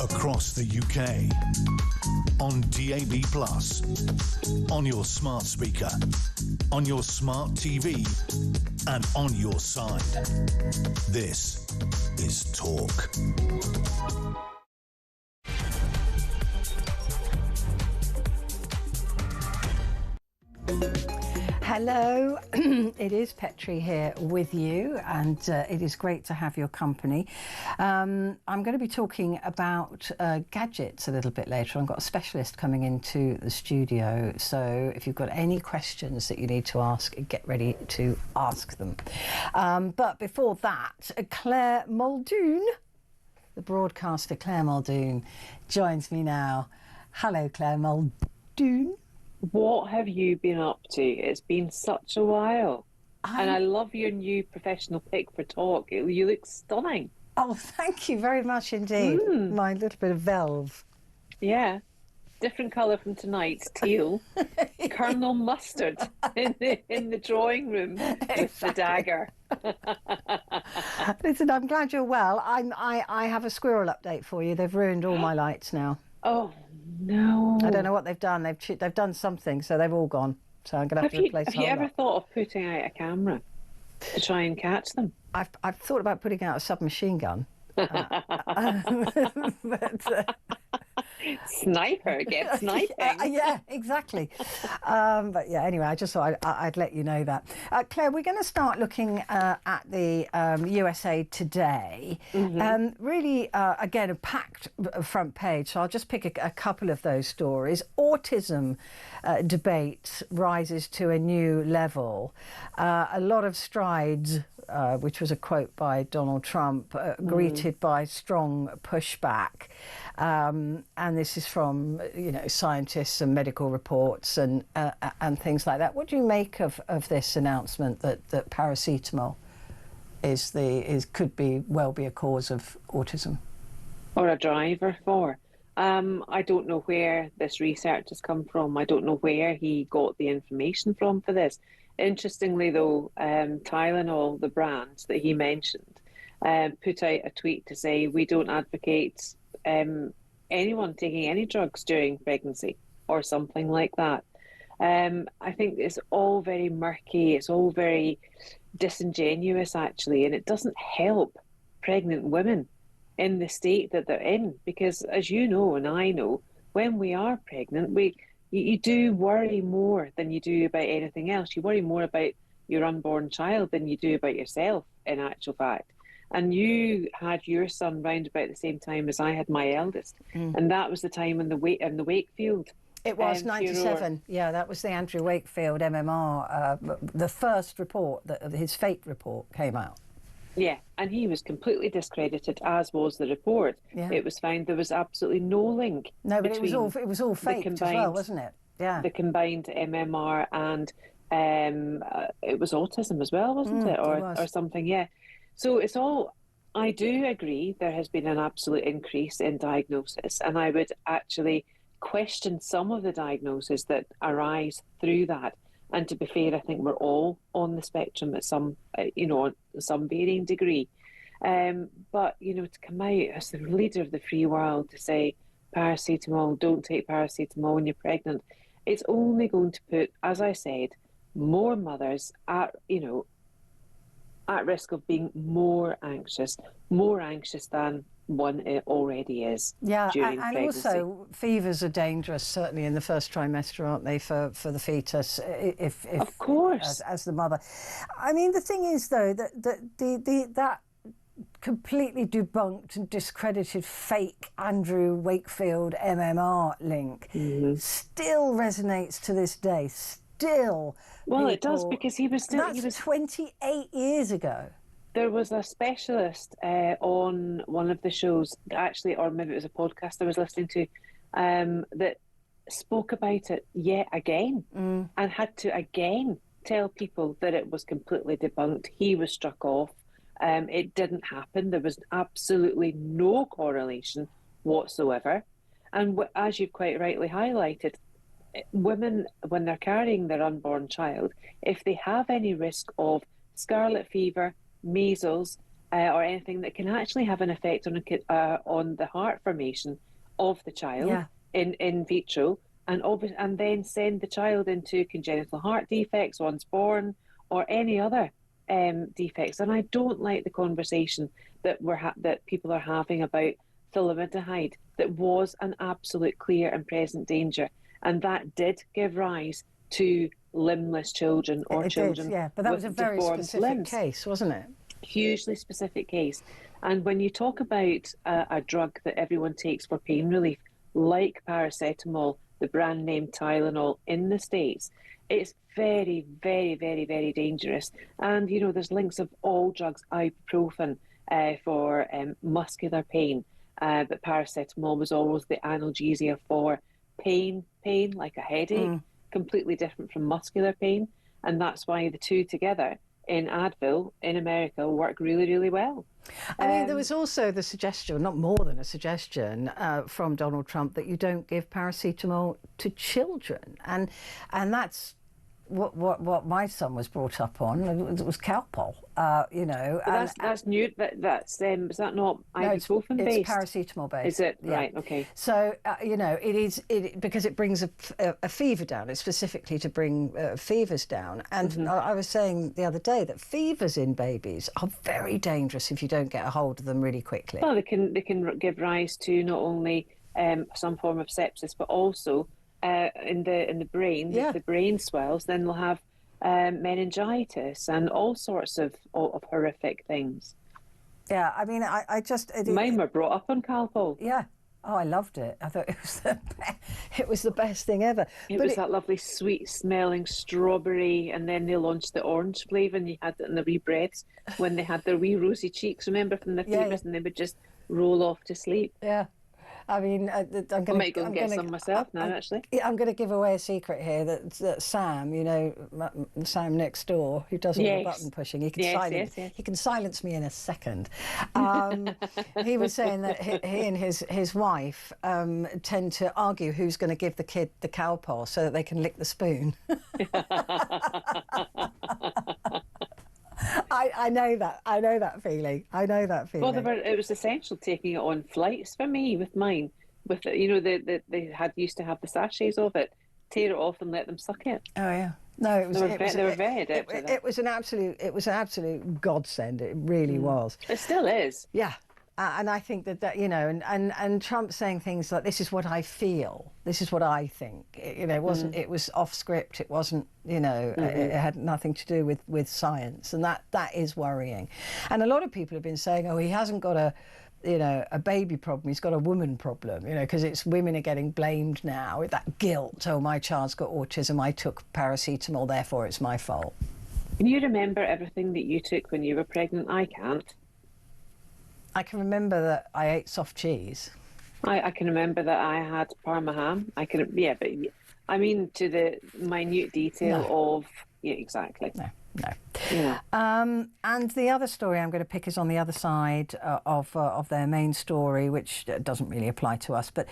across the UK, on DAB+, on your smart speaker, on your smart TV, and on your side. This is Talk. Hello, it is Petrie here with you, and it is great to have your company. I'm going to be talking about gadgets a little bit later. I've got a specialist coming into the studio, so if you've got any questions that you need to ask, get ready to ask them. But before that, Claire Muldoon, the broadcaster Claire Muldoon, joins me now. Hello, Claire Muldoon. What have you been up to? It's been such a while. And I love your new professional pick for Talk. You look stunning. Oh, thank you very much indeed. My little bit of velve. Yeah. Different colour from tonight, teal. Colonel Mustard in the drawing room with the dagger. Listen, I'm glad you're well. I have a squirrel update for you. They've ruined all my lights now. Oh, no. I don't know what they've done. They've done something, so they've all gone. So I'm going to have to replace them. Have you ever thought of putting out a camera to try and catch them? I've thought about putting out a submachine gun. Sniper, get sniping. Yeah, exactly. But yeah, anyway, I just thought I'd let you know that. Claire, we're going to start looking at the USA Today. Really, again, a packed front page, so I'll just pick a couple of those stories. Autism debate rises to a new level. A lot of strides, which was a quote by Donald Trump, greeted by strong pushback. And this is from, scientists and medical reports and things like that. What do you make of this announcement that paracetamol could be a cause of autism? Or a driver for? I don't know where this research has come from. I don't know where he got the information from for this. Interestingly, though, Tylenol, the brand that he mentioned, put out a tweet to say, we don't advocate anyone taking any drugs during pregnancy or something like that. I think it's all very murky. It's all very disingenuous, actually, and it doesn't help pregnant women in the state that they're in, because as you know and I know, when we are pregnant, you do worry more than you do about anything else. You worry more about your unborn child than you do about yourself, in actual fact. And you had your son round about the same time as I had my eldest, and that was the time in the Wakefield. It was 97. Yeah, that was the Andrew Wakefield MMR. The first report, his fate report, came out. Yeah, and he was completely discredited, as was the report. Yeah. It was found there was absolutely no link. No, but it was all faked as well, wasn't it? Yeah. The combined MMR and it was autism as well, wasn't it? Or something, yeah. So it's all, I do agree there has been an absolute increase in diagnosis, and I would actually question some of the diagnoses that arise through that. And to be fair, I think we're all on the spectrum at some varying degree. But, to come out as the leader of the free world to say, paracetamol, don't take paracetamol when you're pregnant, it's only going to put, as I said, more mothers at risk of being more anxious than one already is. Yeah, during pregnancy. Also fevers are dangerous, certainly in the first trimester, aren't they, for the fetus? If of course, as the mother. I mean, the thing is, though, that completely debunked and discredited fake Andrew Wakefield MMR link still resonates to this day. Well, it does, because he was 28 years ago. There was a specialist on one of the shows, actually, or maybe it was a podcast I was listening to, that spoke about it yet again and had to again tell people that it was completely debunked. He was struck off. It didn't happen. There was absolutely no correlation whatsoever. And as you've quite rightly highlighted, women, when they're carrying their unborn child, if they have any risk of scarlet fever, measles, or anything that can actually have an effect on the heart formation of the child in vitro, and then send the child into congenital heart defects once born, or any other defects. And I don't like the conversation that that people are having about thalidomide. That was an absolute clear and present danger, and that did give rise to limbless children or children. Did, yeah, but that was a very specific limbs. case, wasn't it? Hugely specific case. And when you talk about a drug that everyone takes for pain relief, like paracetamol, the brand name Tylenol in the States, it's very, very, very, very dangerous. And, you know, there's links of all drugs, ibuprofen for muscular pain, but paracetamol was always the analgesia for pain like a headache, completely different from muscular pain. And that's why the two together in Advil in America work really, really well. I mean, there was also the suggestion, not more than a suggestion, from Donald Trump that you don't give paracetamol to children, and that's what my son was brought up on. It was Calpol, you know. But that's new. That's is that not ibuprofen based? It's paracetamol based. Is it? Yeah. Right. Okay. So you know, because it brings a fever down. It's specifically to bring fevers down. And I was saying the other day that fevers in babies are very dangerous if you don't get a hold of them really quickly. Well, they can give rise to not only some form of sepsis, but also in the brain. If the brain swells, then they'll have meningitis and all sorts of horrific things. Yeah, I mean, I just... Mine were brought up on Calpol. Yeah. Oh, I loved it. I thought it was the best thing ever. It was that lovely sweet-smelling strawberry, and then they launched the orange flavour, and you had it in the wee breaths when they had their wee rosy cheeks, remember, from the fevers, and they would just roll off to sleep. Yeah. I mean, I might go and get some myself now, actually. I'm going to give away a secret here that Sam, you know, Sam next door, who does all the button pushing, he can silence me in a second. He was saying that he and his wife tend to argue who's going to give the kid the Calpol so that they can lick the spoon. I know that feeling. Well, it was essential taking it on flights for me with mine. With you know, they used to have the sachets of it. Tear it off and let them suck it. Oh yeah. No, they were very adept at that. It was an absolute godsend. It really was. It still is. Yeah. And I think that you know, and Trump saying things like, "This is what I feel. This is what I think." You know, it wasn't. It was off script. It wasn't. You know, it had nothing to do with science, and that is worrying. And a lot of people have been saying, "Oh, he hasn't got a baby problem. He's got a woman problem." You know, because it's women are getting blamed now with that guilt. Oh, my child's got autism. I took paracetamol, therefore it's my fault. Can you remember everything that you took when you were pregnant? I can't. I can remember that I ate soft cheese. I can remember that I had Parma ham. But I mean to the minute detail of exactly. No. Yeah. And the other story I'm going to pick is on the other side of their main story, which doesn't really apply to us. But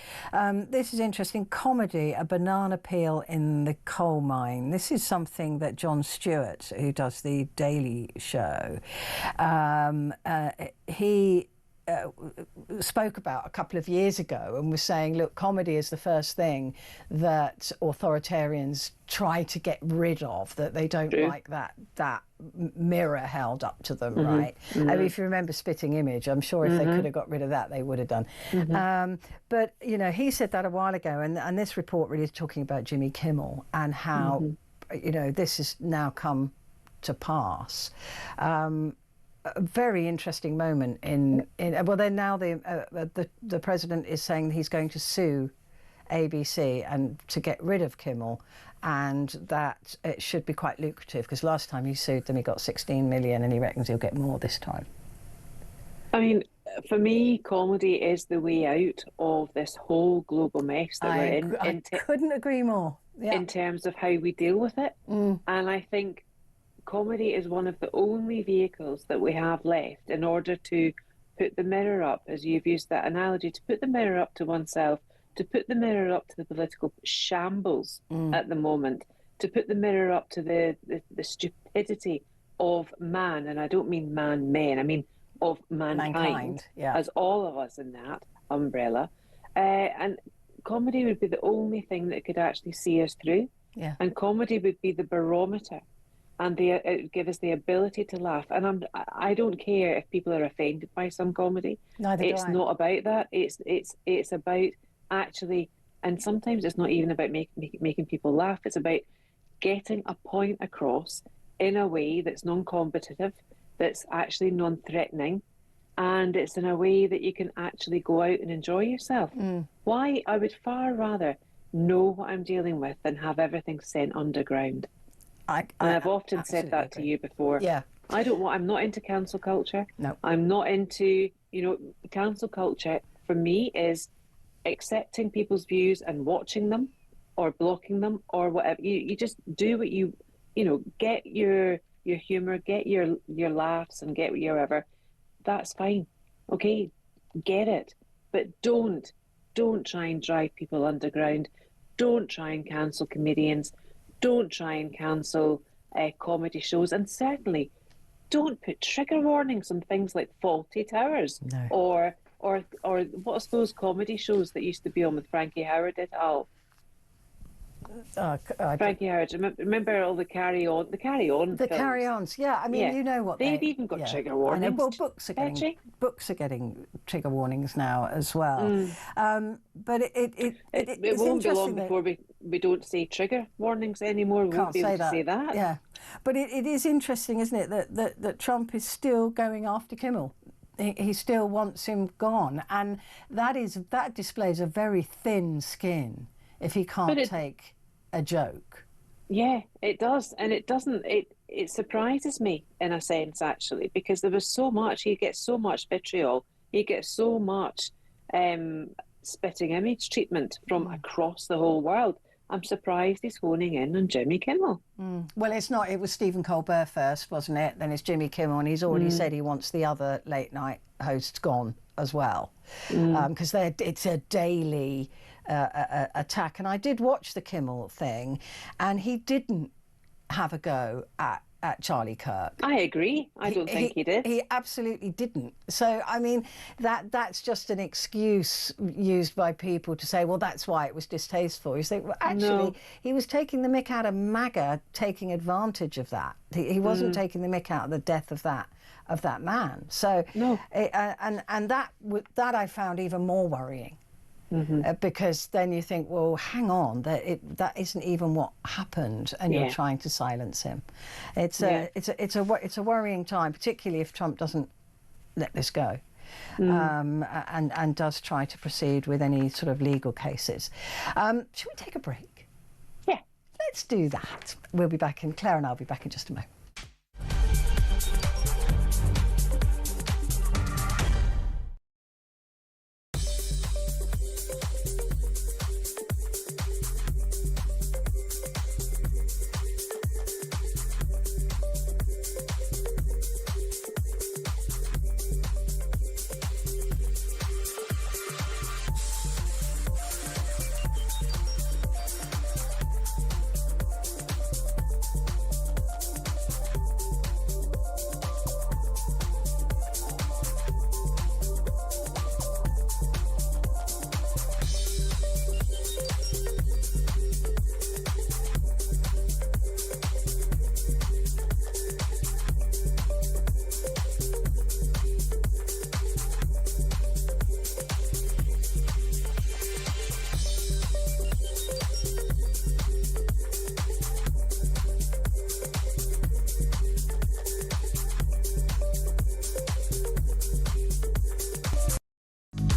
this is interesting. Comedy, a banana peel in the coal mine. This is something that Jon Stewart, who does the Daily Show, he spoke about a couple of years ago and was saying, look, comedy is the first thing that authoritarians try to get rid of, that they don't like that mirror held up to them, right? I mean, if you remember Spitting Image, I'm sure if they could have got rid of that, they would have done. But, you know, he said that a while ago, and this report really is talking about Jimmy Kimmel and how, you know, this has now come to pass. A very interesting moment well, then now the president is saying he's going to sue ABC and to get rid of Kimmel, and that it should be quite lucrative, because last time he sued them he got 16 million and he reckons he'll get more this time. I mean, for me, comedy is the way out of this whole global mess that we're in. I couldn't agree more. Yeah. In terms of how we deal with it. And I think comedy is one of the only vehicles that we have left in order to put the mirror up, as you've used that analogy, to put the mirror up to oneself, to put the mirror up to the political shambles at the moment, to put the mirror up to the stupidity of man. And I don't mean men, I mean of mankind, yeah. as all of us in that umbrella. And comedy would be the only thing that could actually see us through. Yeah. And comedy would be the barometer, and it would give us the ability to laugh. And I don't care if people are offended by some comedy. Neither do I. It's not about that. It's about actually, and sometimes it's not even about making people laugh. It's about getting a point across in a way that's non-competitive, that's actually non-threatening, and it's in a way that you can actually go out and enjoy yourself. Why? I would far rather know what I'm dealing with than have everything sent underground. I've often said that to you before. Yeah. I'm not into cancel culture. No. I'm not into, cancel culture for me is accepting people's views and watching them or blocking them or whatever. You just do what get your humour, get your laughs and get your whatever. That's fine. Okay, get it. But don't try and drive people underground. Don't try and cancel comedians. Don't try and cancel comedy shows. And certainly don't put trigger warnings on things like Faulty Towers. No. or what's those comedy shows that used to be on with Frankie Howard et al. Frankie Howard, remember all the carry-on The films? carry-ons, yeah. I mean, you know what they've even got trigger warnings. I know. Well, books are getting trigger warnings now as well. But it won't be long before we don't say trigger warnings anymore. We won't be able to say that. Yeah, but it is interesting, isn't it, that Trump is still going after Kimmel. He still wants him gone, and that displays a very thin skin if he can't take a joke. Yeah, it does, and it doesn't. It surprises me in a sense, actually, because there was so much. He gets so much vitriol. He gets so much spitting image treatment from across the whole world. I'm surprised he's honing in on Jimmy Kimmel. Well, it's not. It was Stephen Colbert first, wasn't it? Then it's Jimmy Kimmel, and he's already said he wants the other late night hosts gone as well, because it's a daily attack. And I did watch the Kimmel thing, and he didn't have a go at Charlie Kirk. I agree. I don't think he did. He absolutely didn't. So, I mean, that's just an excuse used by people to say, well, that's why it was distasteful. You think, well, actually, he was taking the mick out of MAGA, taking advantage of that. He wasn't taking the mick out of the death of that man. So, and that I found even more worrying. Because then you think, well, hang on, that isn't even what happened, and you're trying to silence him. It's a worrying time, particularly if Trump doesn't let this go, and does try to proceed with any sort of legal cases. Should we take a break? Yeah, let's do that. We'll be back in. Claire and I'll be back in just a moment.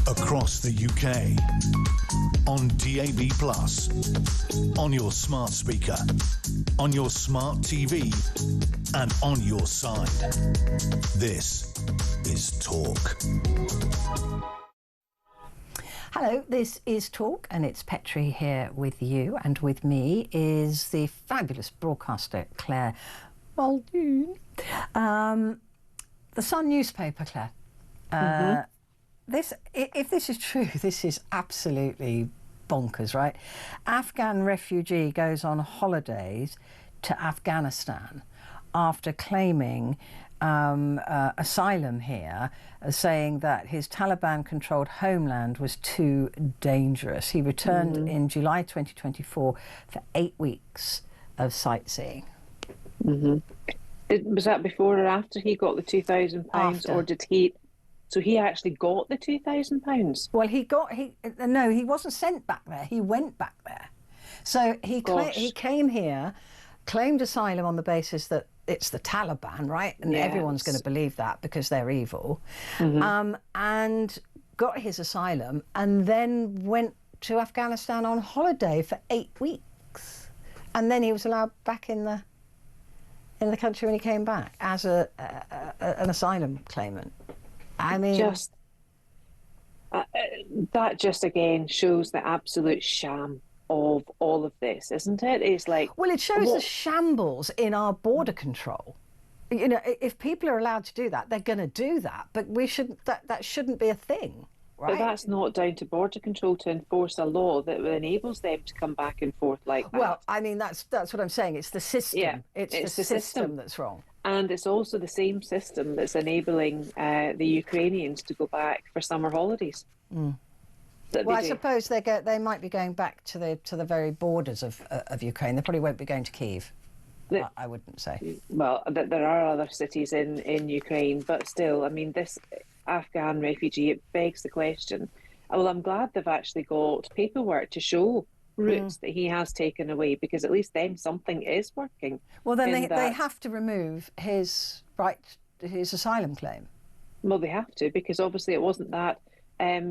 Across the UK, on DAB+, on your smart speaker, on your smart TV, and on your side. This is Talk. Hello, this is Talk, and it's Petrie here with you, and with me is the fabulous broadcaster Claire Muldoon. The Sun newspaper, Claire. If this is true, this is absolutely bonkers, right? Afghan refugee goes on holidays to Afghanistan after claiming Asylum here, saying that his Taliban-controlled homeland was too dangerous. He returned in July 2024 for 8 weeks of sightseeing. Was that before or after he got the £2,000, or did he? So he actually got the £2,000. Well, no, he wasn't sent back there. He went back there. So he came here, claimed asylum on the basis that it's the Taliban, right? And everyone's going to believe that because they're evil. And got his asylum and then went to Afghanistan on holiday for 8 weeks. And then he was allowed back in the country when he came back as an asylum claimant. I mean, that just again shows the absolute sham of all of this, isn't it? It's like, well, it shows the shambles in our border control. You know, if people are allowed to do that, they're going to do that. But we shouldn't. That shouldn't be a thing, right? But that's not down to border control to enforce a law that enables them to come back and forth like that. Well, I mean, that's what I'm saying. It's the system. Yeah, it's the system that's wrong. And it's also the same system that's enabling the Ukrainians to go back for summer holidays. Well, I suppose they might be going back to the very borders of Ukraine. They probably won't be going to Kyiv. I wouldn't say. Well, there are other cities in Ukraine, but still, I mean, this Afghan refugee, it begs the question. Well, I'm glad they've actually got paperwork to show routes that he has taken away, because at least then something is working. Well, then they have to remove his asylum claim. Well, they have to, because obviously it wasn't that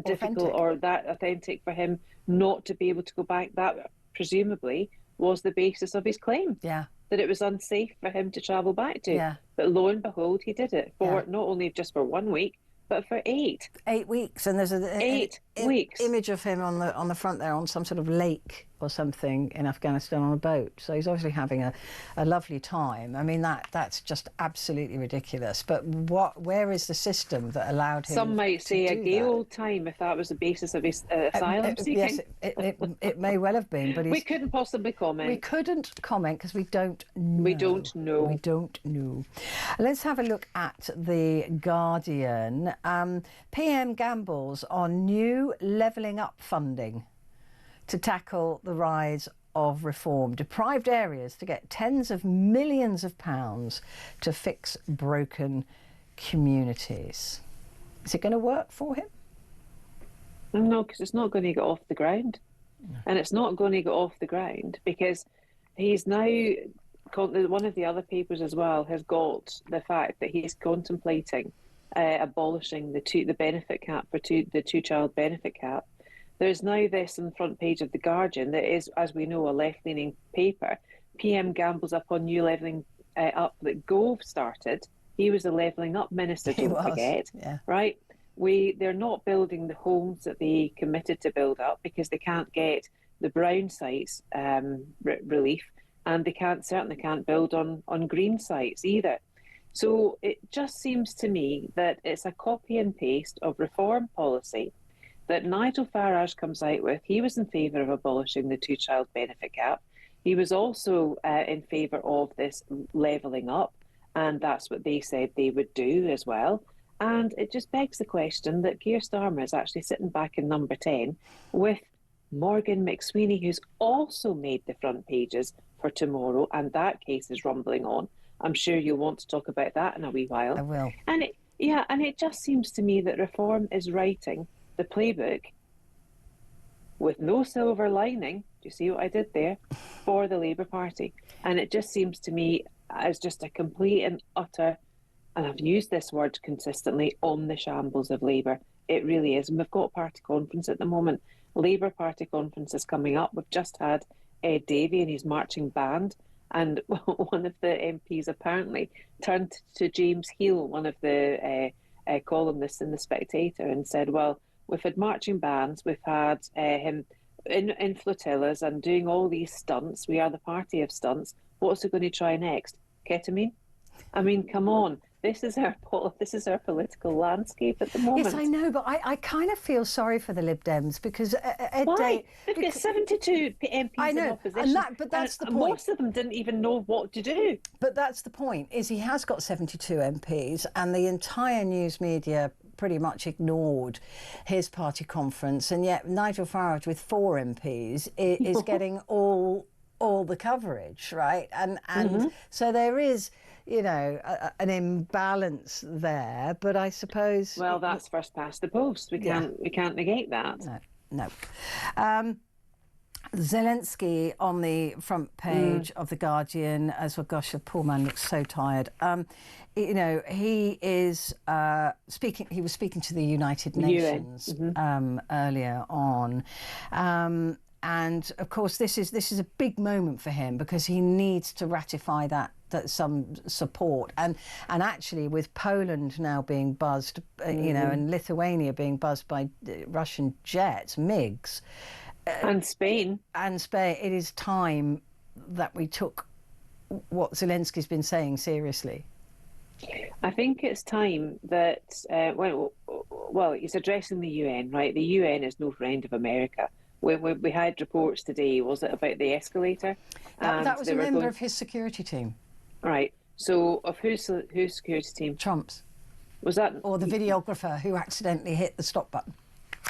difficult or that authentic for him not to be able to go back. That presumably was the basis of his claim. Yeah. That it was unsafe for him to travel back to. Yeah. But lo and behold, he did it for not only just for 1 week, but for 8. 8 weeks, and there's an 8 weeks image of him on the front there on some sort of lake or something in Afghanistan on a boat. So he's obviously having a lovely time. I mean, that's just absolutely ridiculous. But where is the system that allowed him? Some might say a gay old time if that was the basis of his asylum seeking. Yes, it may well have been, but we couldn't possibly comment. We couldn't comment because we don't know. We don't know. We don't know. Let's have a look at The Guardian. PM gambles on new levelling up funding to tackle the rise of reform. Deprived areas to get tens of millions of pounds to fix broken communities. Is it going to work for him? No, because it's not going to get off the ground. No. And it's not going to get off the ground because he's now, one of the other papers as well has got the fact that he's contemplating abolishing the benefit cap for the two-child benefit cap. There's now this on the front page of The Guardian that is, as we know, a left-leaning paper. PM gambles up on new levelling up that Gove started. He was the levelling up minister, don't forget. Yeah. Right? They're not building the homes that they committed to build up because they can't get the brown sites relief, and they certainly can't build on green sites either. So it just seems to me that it's a copy and paste of reform policy that Nigel Farage comes out with. He was in favour of abolishing the two-child benefit cap. He was also in favour of this levelling up, and that's what they said they would do as well. And it just begs the question that Keir Starmer is actually sitting back in number 10 with Morgan McSweeney, who's also made the front pages for tomorrow, and that case is rumbling on. I'm sure you'll want to talk about that in a wee while. I will. And it just seems to me that Reform is writing the playbook with no silver lining. Do you see what I did there? For the Labour Party. And it just seems to me as just a complete and utter, and I've used this word consistently, on the shambles of Labour. It really is. And we've got party conference at the moment. Labour Party conference is coming up. We've just had Ed Davey and his marching band. And one of the MPs apparently turned to James Heal, one of the columnists in The Spectator, and said, well, we've had marching bands, we've had him in flotillas and doing all these stunts. We are the party of stunts. What's he going to try next? Ketamine? I mean, come on. this is our political landscape at the moment. Yes, I know, but I kind of feel sorry for the Lib Dems because Why? They've got 72 MPs I know, in opposition, but that's the and point. most of them didn't even know what to do. But that's the point, is he has got 72 MPs and the entire news media pretty much ignored his party conference, and yet Nigel Farage with 4 MPs is getting all the coverage, right? And so there is, you know, an imbalance there, but I suppose... Well, that's first past the post. We can't negate that. No. Zelensky on the front page of The Guardian as well. Gosh, the poor man looks so tired. You know, he is speaking. He was speaking to the United Nations earlier on, and of course, this is a big moment for him because he needs to ratify that some support, and actually with Poland now being buzzed, you know, and Lithuania being buzzed by Russian jets, MiGs. And Spain. It is time that we took what Zelensky's been saying seriously. I think it's time that, well, he's addressing the UN, right? The UN is no friend of America. We had reports today, was it about the escalator? That was a member of his security team. Right. So of whose security team? Trump's. Was that? Or the videographer who accidentally hit the stop button.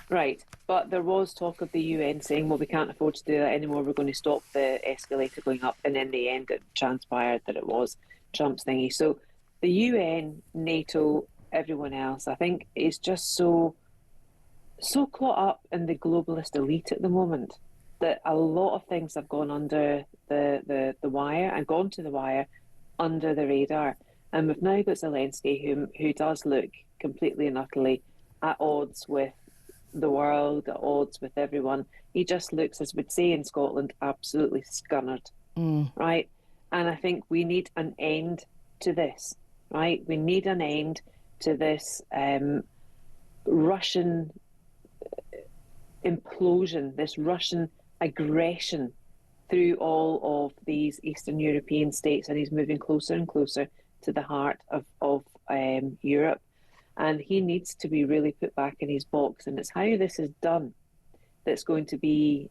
Right, but there was talk of the UN saying, well, we can't afford to do that anymore, we're going to stop the escalator going up, and in the end it transpired that it was Trump's thingy. So the UN, NATO, everyone else, I think is just so caught up in the globalist elite at the moment that a lot of things have gone under the wire and gone to the wire under the radar. And we've now got Zelensky who does look completely and utterly at odds with the world, at odds with everyone. He just looks, as we'd say in Scotland, absolutely scunnered, right? And I think we need an end to this, right? We need an end to this Russian implosion, this Russian aggression through all of these Eastern European states, and he's moving closer and closer to the heart of Europe. And he needs to be really put back in his box. And it's how this is done that's going to be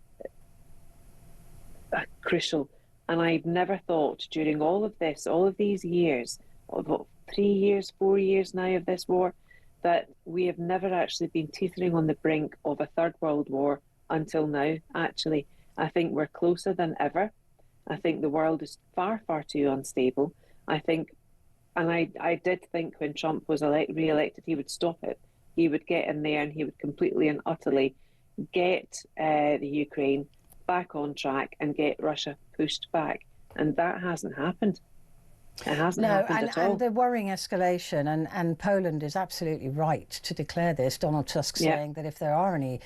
crucial. And I've never thought during all of this, all of these years, 3 years, 4 years now of this war, that we have never actually been teetering on the brink of a third world war until now, actually. I think we're closer than ever. I think the world is far, far too unstable. I think... And I did think when Trump was re-elected, he would stop it. He would get in there and he would completely and utterly get the Ukraine back on track and get Russia pushed back. And that hasn't happened. It hasn't happened at all. And the worrying escalation, and Poland is absolutely right to declare this. Donald Tusk saying that if there are any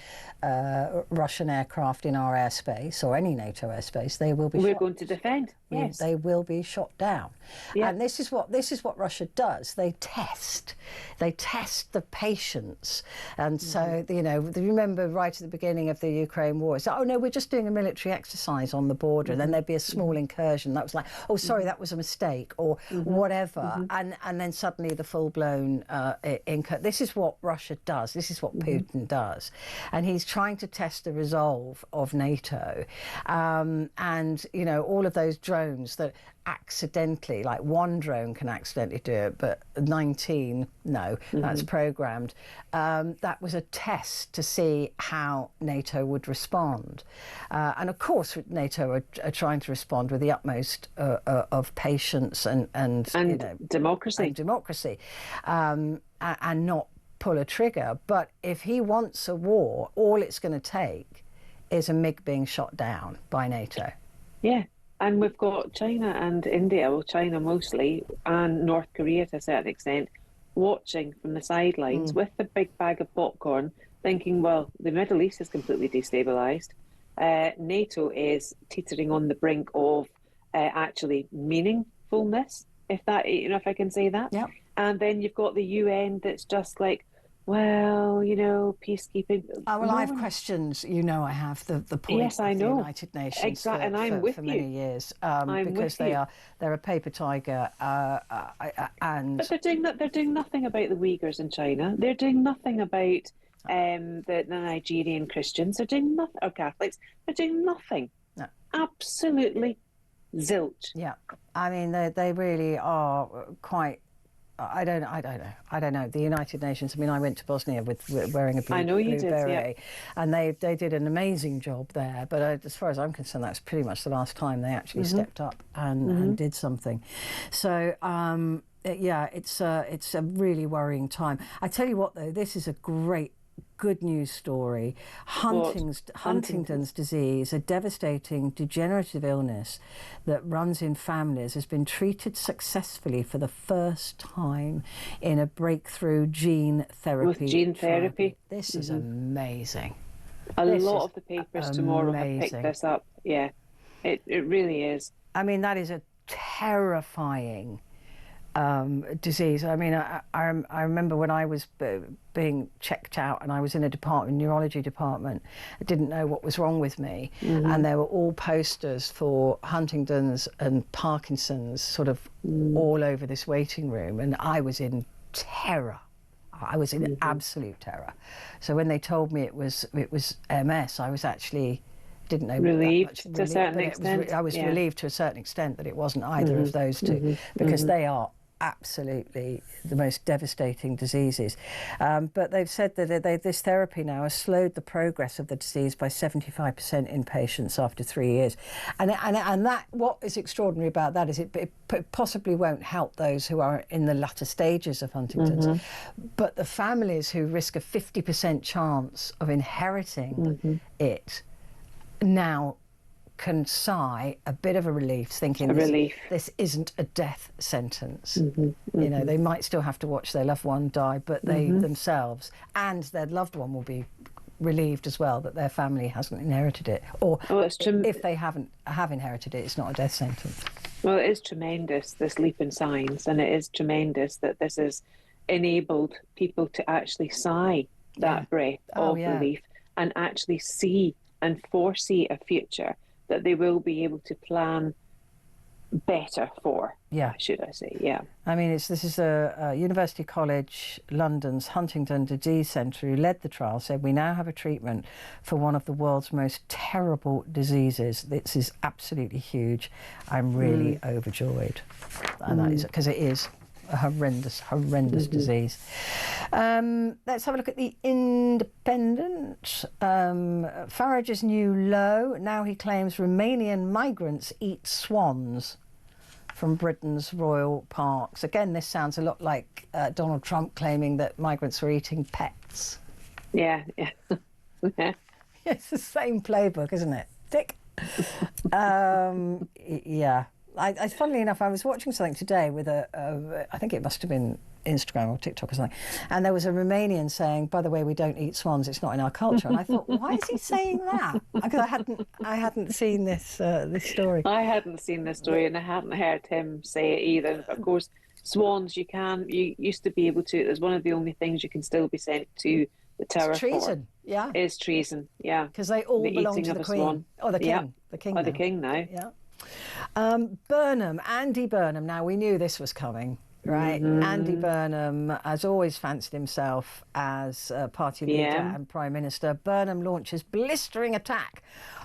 Russian aircraft in our airspace or any NATO airspace, they will be We're shot. going to defend. Yes. They will be shot down. Yeah. And this is what Russia does. They test the patience. And so, you know, remember right at the beginning of the Ukraine war, it's like, oh no, we're just doing a military exercise on the border. And then there'd be a small incursion. That was like, oh, sorry, that was a mistake, or whatever. And then suddenly the full-blown incursion. This is what Russia does. This is what Putin does. And he's trying to test the resolve of NATO. And, you know, all of those drones that accidentally, like one drone can accidentally do it, but 19, no, that's programmed. That was a test to see how NATO would respond. And of course, NATO are trying to respond with the utmost of patience and you know, democracy. And not pull a trigger. But if he wants a war, all it's going to take is a MiG being shot down by NATO. Yeah. And we've got China and India, well, China mostly, and North Korea to a certain extent, watching from the sidelines with the big bag of popcorn, thinking, well, the Middle East is completely destabilised. NATO is teetering on the brink of actually meaningfulness, if I can say that. Yep. And then you've got the UN that's just like, well, you know, peacekeeping. Well, No I have one. questions. You know, I have the point Yes, I of the know. United Nations Exactly, and I'm with for you. many years I'm because with you. they're a paper tiger But and they're doing nothing about the Uyghurs in China. They're doing nothing about the Nigerian Christians. They're doing nothing, or Catholics. They're doing nothing. no, Absolutely zilch. yeah. I mean, they really are quite. I don't know. The United Nations. I mean, I went to Bosnia with wearing a I know you blue did, yeah. beret, and they did an amazing job there. But as far as I'm concerned, that's pretty much the last time they actually stepped up and did something. So. Yeah, it's a really worrying time. I tell you what, though, this is a great, good news story. Huntington's disease, a devastating degenerative illness that runs in families, has been treated successfully for the first time in a breakthrough gene therapy. With gene therapy. This is amazing. A This lot is of the papers tomorrow have picked amazing. this up. Yeah, it really is. I mean, that is a terrifying disease. I mean, I remember when I was being checked out and I was in a neurology department, I didn't know what was wrong with me. And there were all posters for Huntington's and Parkinson's sort of all over this waiting room. And I was in terror. I was in absolute terror. So when they told me it was MS, I was actually didn't know relieved that much, to a certain extent. I was relieved to a certain extent that it wasn't either of those two, because they are absolutely the most devastating diseases. But they've said that this therapy now has slowed the progress of the disease by 75% in patients after 3 years. And that, what is extraordinary about that is it possibly won't help those who are in the latter stages of Huntington's, but the families who risk a 50% chance of inheriting it now can sigh a bit of a relief, thinking this isn't a death sentence. You know, they might still have to watch their loved one die, but they themselves and their loved one will be relieved as well that their family hasn't inherited it, or if they have inherited it, it's not a death sentence. Well, it is tremendous, this leap in science, and it is tremendous that this has enabled people to actually sigh that breath of relief and actually see and foresee a future that they will be able to plan better for, should I say, I mean, this is a University College London's Huntington Disease Centre who led the trial, said we now have a treatment for one of the world's most terrible diseases. This is absolutely huge. I'm really overjoyed. And that is because it is a horrendous disease. Let's have a look at the Independent. Farage's new low. Now he claims Romanian migrants eat swans from Britain's royal parks. Again, this sounds a lot like Donald Trump claiming that migrants were eating pets. Yeah. It's the same playbook, isn't it? Dick. Yeah. Funnily enough, I was watching something today with I think it must have been Instagram or TikTok or something, and there was a Romanian saying, "By the way, we don't eat swans; it's not in our culture." And I thought, why is he saying that? Because I hadn't seen this story. I hadn't seen this story, and I hadn't heard him say it either. But of course, swans, you used to be able to. It's one of the only things you can still be sent to the Tower It's treason, for. Is treason, because they all belong to the Queen. Or the King, the King. The King now. Yeah. Burnham, Andy Burnham. Now, we knew this was coming, right? Andy Burnham has always fancied himself as party leader and Prime Minister. Burnham launches blistering attack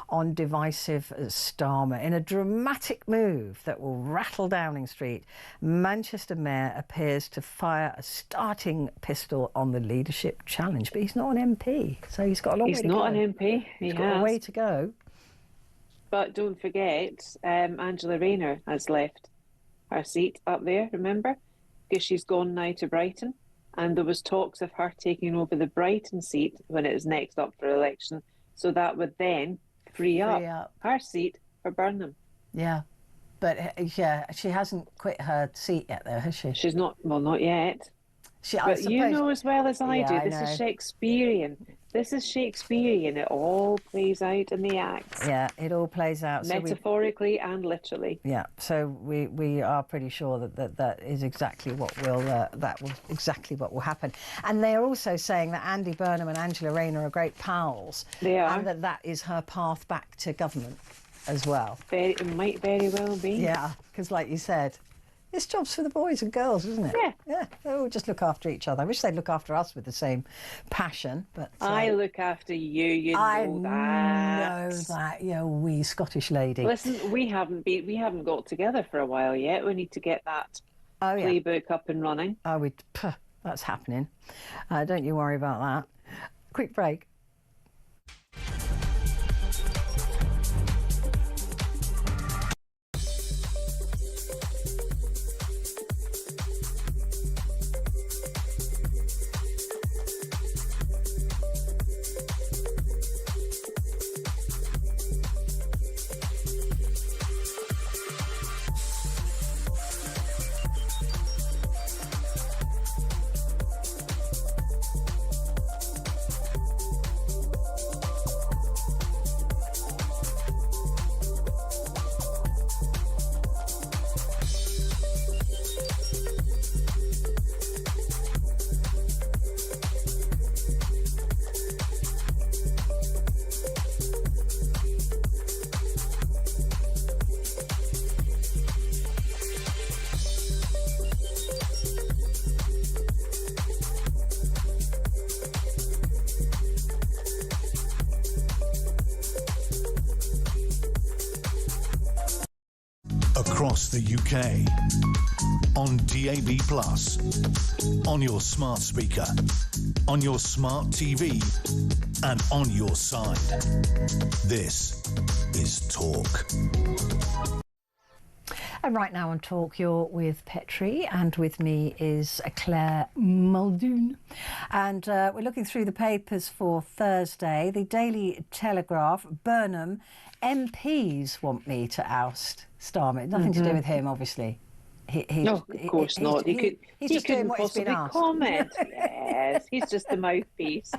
on divisive Starmer. In a dramatic move that will rattle Downing Street, Manchester Mayor appears to fire a starting pistol on the leadership challenge. But he's not an MP, so he's got a long way to go. He's not an MP. He's got a way to go. But don't forget, Angela Rayner has left her seat up there, remember? Because she's gone now to Brighton. And there was talks of her taking over the Brighton seat when it is next up for election. So that would then free up her seat for Burnham. Yeah. But, she hasn't quit her seat yet, though, has she? She's not, well, not yet. But you know as well as I do, this is Shakespearean. This is Shakespearean. It all plays out in the acts. Yeah, it all plays out. Metaphorically and literally. Yeah, so we are pretty sure that is exactly what will happen. And they are also saying that Andy Burnham and Angela Rayner are great pals. They are. And that is her path back to government as well. It might very well be. Yeah, because like you said, this job's for the boys and girls, isn't it? Yeah. Yeah, they all just look after each other. I wish they'd look after us with the same passion, but... I look after you, you know that. I know that, you wee Scottish lady. Listen, we haven't got together for a while yet. We need to get that playbook up and running. Oh, that's happening. Don't you worry about that. Quick break. Across the UK, on DAB+, on your smart speaker, on your smart TV, and on your side. This is Talk. And right now on Talk, you're with Petrie, and with me is Claire Muldoon. And we're looking through the papers for Thursday. The Daily Telegraph, Burnham, MPs want me to oust Starmer. Nothing to do with him, obviously. No, of course not. He's just doing what he's been asked. Comment. Yes, he's just the mouthpiece.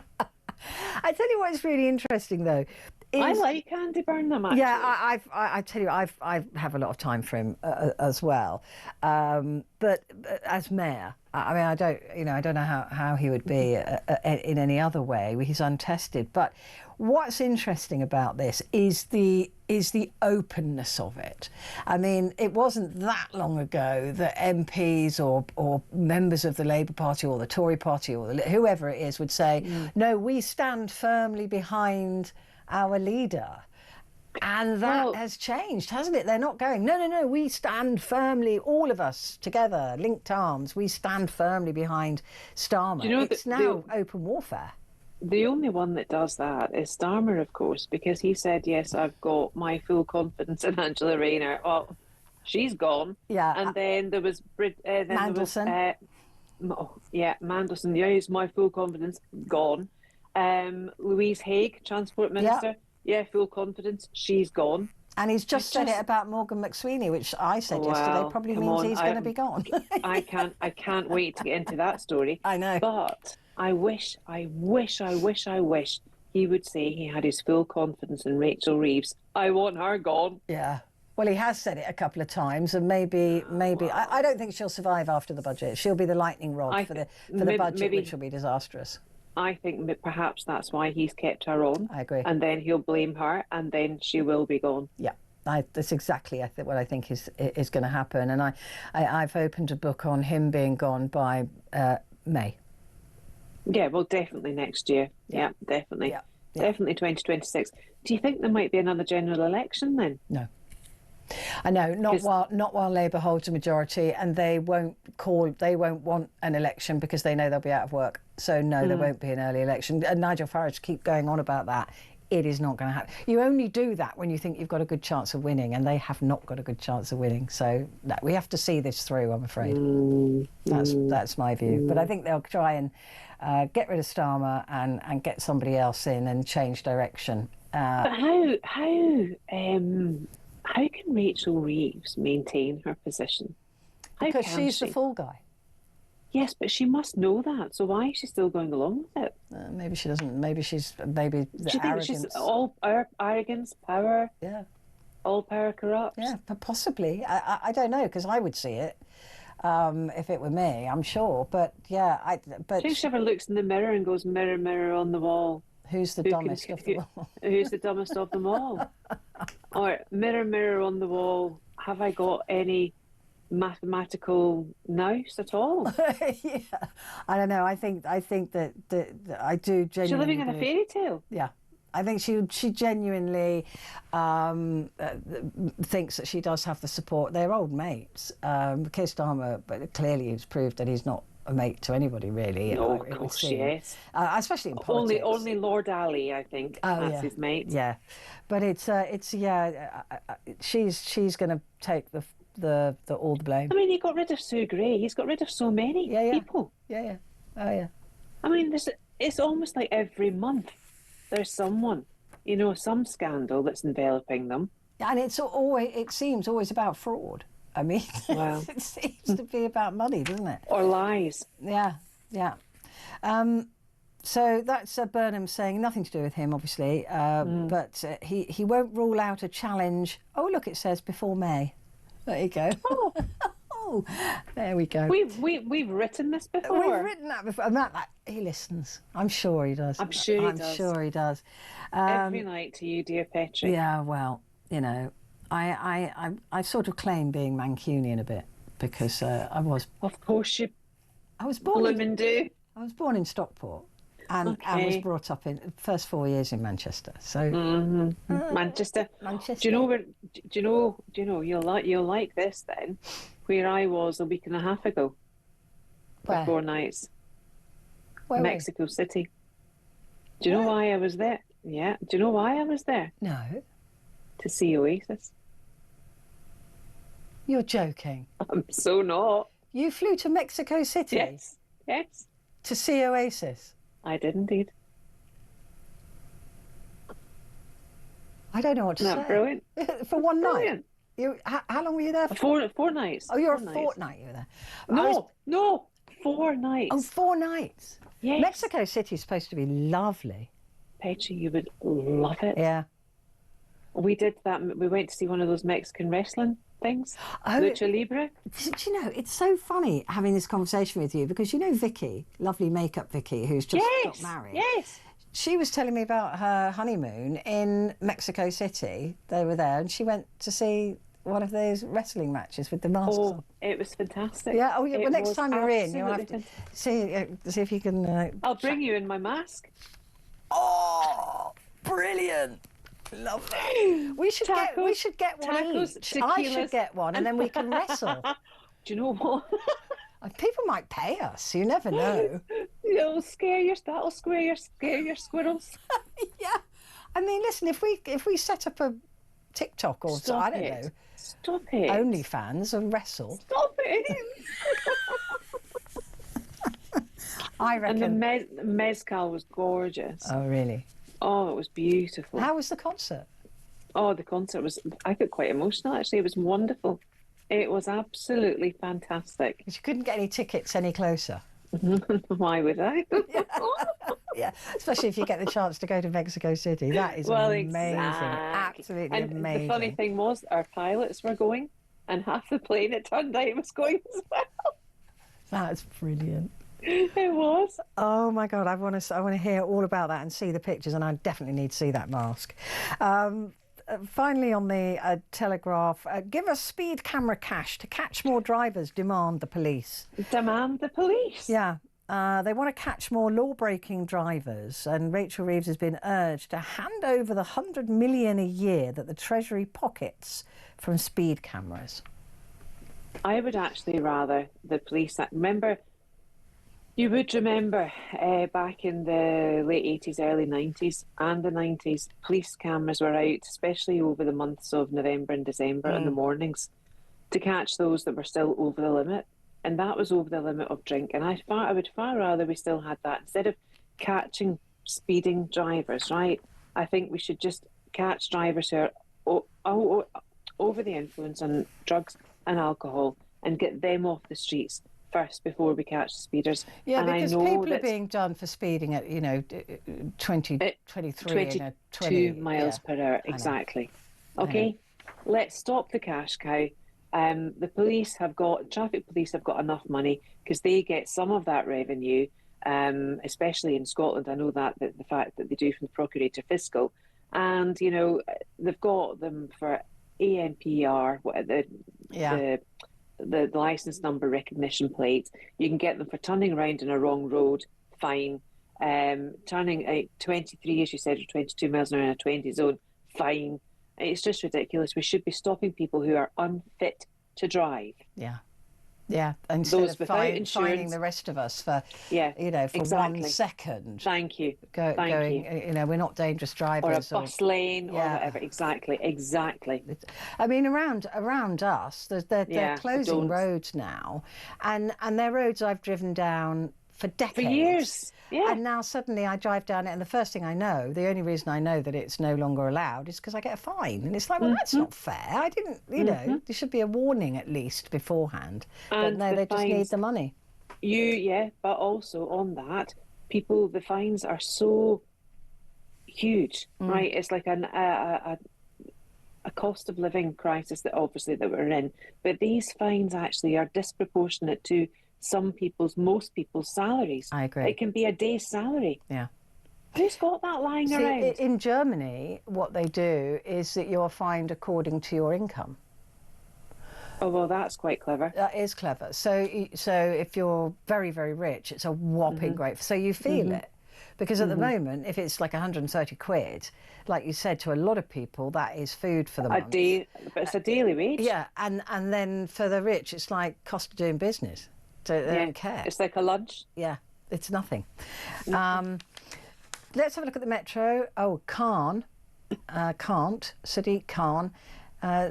I tell you what's really interesting, though. I like Andy Burnham, actually. Yeah, I tell you, I have a lot of time for him as well. But as mayor, I mean, I don't know how he would be in any other way. He's untested. But what's interesting about this is the openness of it. I mean, it wasn't that long ago that MPs or members of the Labour Party or the Tory Party or whoever it is would say, no, we stand firmly behind our leader. And that has changed, hasn't it? They're not going, no, we stand firmly, all of us together, linked arms, we stand firmly behind Starmer. You know, it's now open warfare. The only one that does that is Starmer, of course, because he said, yes, I've got my full confidence in Angela Rayner. Well, she's gone. Yeah. And then there was... Mandelson. Mandelson, he's my full confidence, gone. Louise Haigh, Transport Minister, full confidence, she's gone. And he's just said it about Morgan McSweeney, which I said yesterday probably means he's going to be gone. I can't wait to get into that story. I know. But I wish he would say he had his full confidence in Rachel Reeves. I want her gone. Yeah. Well, he has said it a couple of times, and maybe I don't think she'll survive after the budget. She'll be the lightning rod for the budget, which will be disastrous. I think perhaps that's why he's kept her on. I agree. And then he'll blame her, and then she will be gone. Yeah, that's exactly what I think is going to happen. And I've opened a book on him being gone by May. Yeah, well, definitely next year. Yeah, definitely. Yeah. Definitely 2026. Do you think there might be another general election then? No. I know, not while Labour holds a majority, and they won't want an election because they know they'll be out of work. So no, there won't be an early election. And Nigel Farage keep going on about that. It is not going to happen. You only do that when you think you've got a good chance of winning, and they have not got a good chance of winning. So we have to see this through, I'm afraid. That's my view. But I think they'll try and get rid of Starmer and get somebody else in and change direction. But how can Rachel Reeves maintain her position? Because she's the fall guy. Yes, but she must know that. So why is she still going along with it? Maybe she doesn't. Maybe the Do you think arrogance. she's all arrogance, power? Yeah. All power corrupts? Yeah, but possibly. I don't know, because I would see it if it were me, I'm sure. But yeah, Do you think she ever looks in the mirror and goes, mirror, mirror on the wall? Who's the dumbest of them all? Who's the dumbest of them all? Or mirror, mirror on the wall, have I got any mathematical nous at all? Yeah, I don't know. I think that I do genuinely. She's living in a fairy tale. Yeah, I think she genuinely thinks that she does have the support. They're old mates. Keir Starmer, but clearly he's proved that he's not a mate to anybody, really. No, of course, yes. Especially in politics. Only Lord Ali, I think, that's his mate. Yeah, but she's going to take all the blame. I mean, he got rid of Sue Gray. He's got rid of so many people. Yeah. Oh yeah. I mean, it's almost like every month there's someone, some scandal that's enveloping them. And it seems always about fraud. I mean, well, it seems to be about money, doesn't it? Or lies. Yeah. So that's Burnham saying nothing to do with him, obviously, but he won't rule out a challenge. Oh, look, it says before May. There you go. Oh, there we go. We've written this before. We've written that before. And he listens. I'm sure he does. I'm sure he does. Every night to you, dear Petrie. Yeah, well, I sort of claim being Mancunian a bit because I was. Of course you. I was born in Stockport. And was brought up in the first 4 years in Manchester. So Manchester. Do you know you'll like this then? Where I was a week and a half ago. Where? 4 nights. Where Mexico City. Do you know why I was there? Yeah. Do you know why I was there? No. To see Oasis. You're joking. I'm so not. You flew to Mexico City? Yes. To see Oasis? I did indeed. I don't know what to say. Brilliant. For one brilliant. Night? How long were you there for? 4 nights. Oh, you're 4 a fortnight you were there. No, 4 nights. Oh, 4 nights. Yes. Mexico City is supposed to be lovely. Petrie, you would love it. Yeah. We did that. We went to see one of those Mexican wrestling things, Lucha Libre. Do you know, it's so funny having this conversation with you because Vicky, lovely makeup Vicky, who's just got married. Yes. She was telling me about her honeymoon in Mexico City. They were there and she went to see one of those wrestling matches with the masks on. It was fantastic. Yeah, well, next time you're in, you'll have to see if you can... I'll bring you in my mask. Oh, brilliant. Lovely. We should get one each. Tequilas. I should get one and then we can wrestle. Do you know what? People might pay us. You never know. That'll scare your squirrels. Yeah. I mean, listen, if we set up a TikTok or I don't know. Stop it. OnlyFans and wrestle. Stop it. I reckon. And the mezcal was gorgeous. Oh, really? Oh, it was beautiful. How was the concert? Oh, the concert was, I got quite emotional actually. It was wonderful. It was absolutely fantastic. You couldn't get any tickets any closer. Why would I? Yeah, especially if you get the chance to go to Mexico City. That is amazing. Exactly. Absolutely and amazing. The funny thing was, our pilots were going, and half the plane, it turned out, was going as well. That's brilliant. It was. Oh my God, I want to hear all about that and see the pictures, and I definitely need to see that mask. Finally, on the Telegraph, give us speed camera cash to catch more drivers, demand the police. Demand the police? Yeah. They want to catch more law-breaking drivers, and Rachel Reeves has been urged to hand over the $100 million a year that the Treasury pockets from speed cameras. I would actually rather the police... You would remember back in the late 80s, early 90s and the 90s, police cameras were out, especially over the months of November and December in the mornings, to catch those that were still over the limit. And that was over the limit of drink. And I would far rather we still had that. Instead of catching speeding drivers, right? I think we should just catch drivers who are over the influence on drugs and alcohol and get them off the streets first before we catch the speeders. Yeah, and because I know people are being done for speeding at 23 22 and a 20 miles per hour. Exactly. Okay, let's stop the cash cow. The traffic police have got enough money because they get some of that revenue, especially in Scotland. I know that the fact that they do from the Procurator Fiscal, and they've got them for ANPR, the license number recognition plate. You can get them for turning around in a wrong road, fine. Turning 23, as you said, or 22 miles an hour in a 20 zone, fine. It's just ridiculous. We should be stopping people who are unfit to drive. Yeah, instead Those of without insurance, fining the rest of us for, for exactly. 1 second. Thank you. Going, we're not dangerous drivers. Or a bus lane or whatever. Exactly. I mean, around us, they're closing roads now, and they're roads I've driven down for decades. For years. Yeah. And now suddenly I drive down it, and the first thing I know, the only reason I know that it's no longer allowed is because I get a fine. And it's like, well, that's not fair. I didn't, there should be a warning at least beforehand. And but no, they just need the money. But also on that, the fines are so huge, right? It's like a cost of living crisis that we're in. But these fines actually are disproportionate to most people's salaries. I agree. It can be a day's salary. Yeah. Who's got that lying around? In Germany, what they do is that you're fined according to your income. Oh, well, that's quite clever. That is clever. So if you're very, very rich, it's a whopping great. So you feel it. Because at the moment, if it's like 130 quid, like you said, to a lot of people, that is food for the month. But it's a daily wage. Yeah, and then for the rich, it's like cost of doing business. So they don't care. It's like a lunch. Yeah, it's nothing. Let's have a look at the Metro. Oh, Sadiq Khan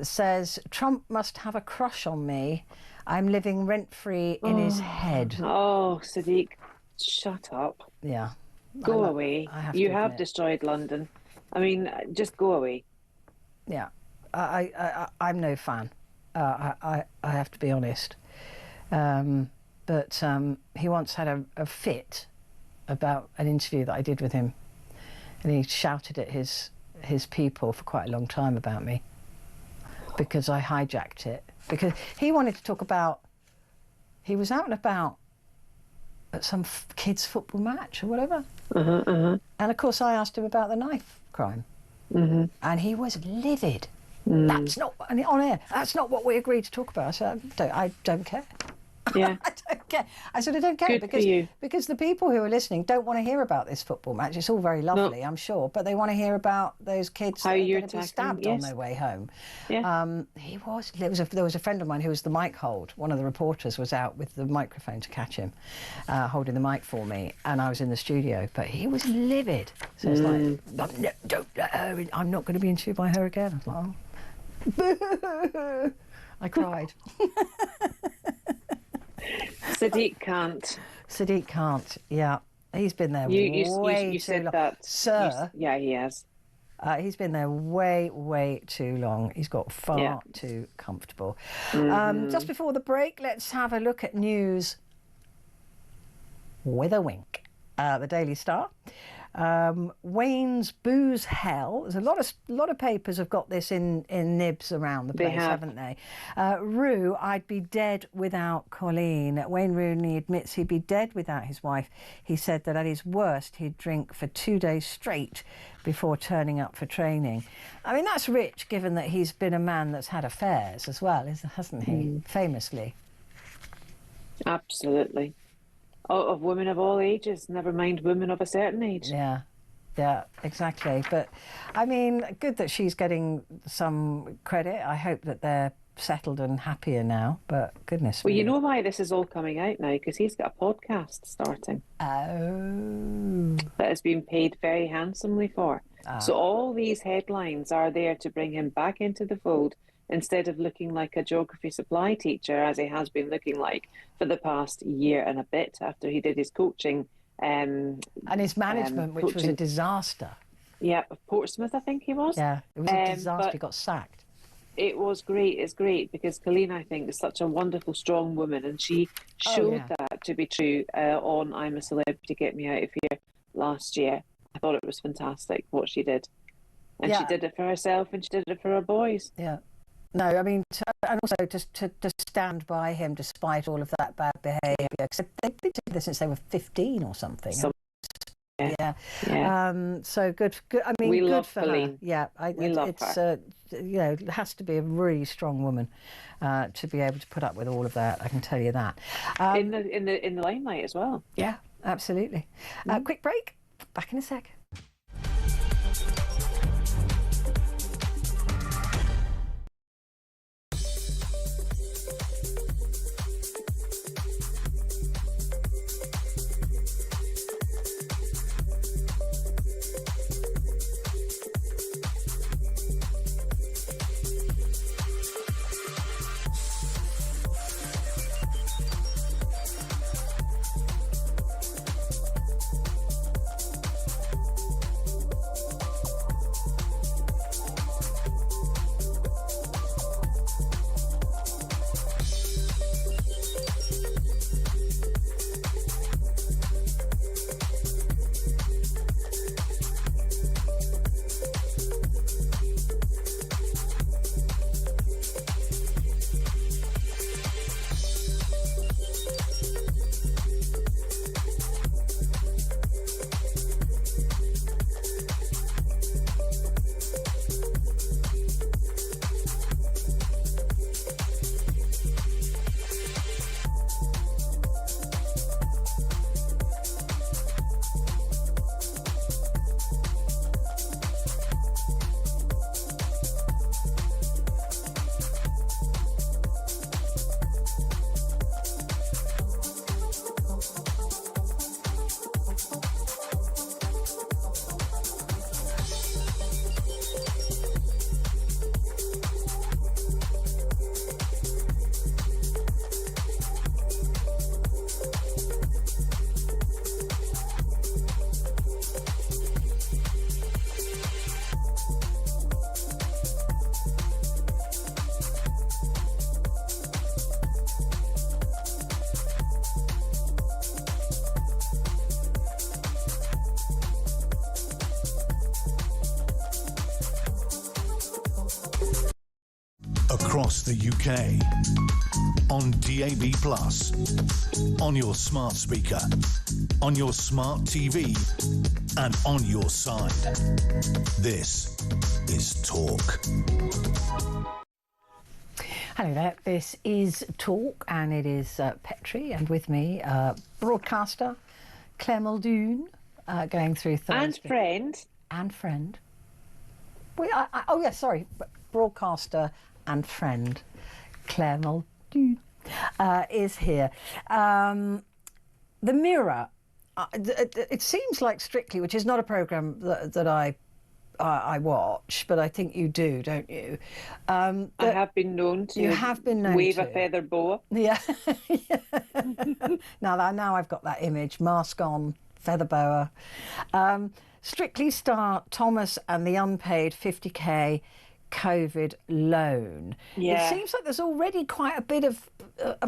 says, Trump must have a crush on me. I'm living rent-free in his head. Oh, Sadiq, shut up. Yeah. Go away. You have destroyed London. I mean, just go away. Yeah. I'm no fan. I have to be honest. But he once had a fit about an interview that I did with him, and he shouted at his people for quite a long time about me because I hijacked it. Because he wanted to talk about, he was out and about at some kids' football match or whatever. And of course I asked him about the knife crime. And he was livid. That's not, and on air, that's not what we agreed to talk about. I said, I don't care. Yeah. I don't care. I said, I don't care because the people who are listening don't want to hear about this football match. It's all very lovely, I'm sure, but they want to hear about those kids that are going to be stabbed on their way home. Yeah. There was a friend of mine who was the mic hold. One of the reporters was out with the microphone to catch him, holding the mic for me, and I was in the studio, but he was livid. So it's like, don't let her in. I'm not going to be interviewed by her again. I was like, oh. I cried. Sadiq can't. Sadiq can't, yeah. He's been there way too long. That. Sir. Yeah, he has. He's been there way too long. He's got far too comfortable. Just before the break, let's have a look at news with a wink. The Daily Star. Wayne's booze hell. There's a lot of papers have got this in nibs around the place, haven't they? Rue, I'd be dead without Colleen. Wayne Rooney admits he'd be dead without his wife. He said that at his worst he'd drink for 2 days straight before turning up for training. I mean, that's rich, given that he's been a man that's had affairs as well, hasn't he? Famously. Absolutely. Of women of all ages, never mind women of a certain age. Yeah, exactly. But, I mean, good that she's getting some credit. I hope that they're settled and happier now, but goodness me. Well, you know why this is all coming out now? Because he's got a podcast starting. Oh. That has been paid very handsomely for. So all these headlines are there to bring him back into the fold, instead of looking like a geography supply teacher, as he has been looking like for the past year and a bit after he did his coaching. And his management, which was a disaster. Yeah, of Portsmouth, I think he was. Yeah, it was a disaster. He got sacked. It was great. It's great because Colleen, I think, is such a wonderful, strong woman, and she showed that to be true on I'm a Celebrity, Get Me Out of Here last year. I thought it was fantastic what she did. And she did it for herself and she did it for her boys. Yeah. No, I mean, and also just to stand by him despite all of that bad behaviour. Because they've been doing this since they were 15 or something. Yeah. So good. I mean, we good love for Colleen. her. Yeah. We love her. You know, it has to be a really strong woman to be able to put up with all of that. I can tell you that. In the limelight as well. Yeah, absolutely. Quick break. Back in a sec. Across the UK, on DAB+, on your smart speaker, on your smart TV, and on your side. This is Talk. Hello there, this is Talk, and it is Petrie, and with me, broadcaster Claire Muldoon, going through Thursday. And friend. And friend. Oh, yes, sorry, broadcaster and friend Claire Muldoon is here. The Mirror. It seems like Strictly, which is not a programme that I watch, but I think you do, don't you? I have been known to. You have been known wave to. a feather boa. Yeah. Now I've got that image. Mask on, feather boa. Strictly star Thomas and the unpaid 50k COVID loan. Yeah. It seems like there's already quite a bit of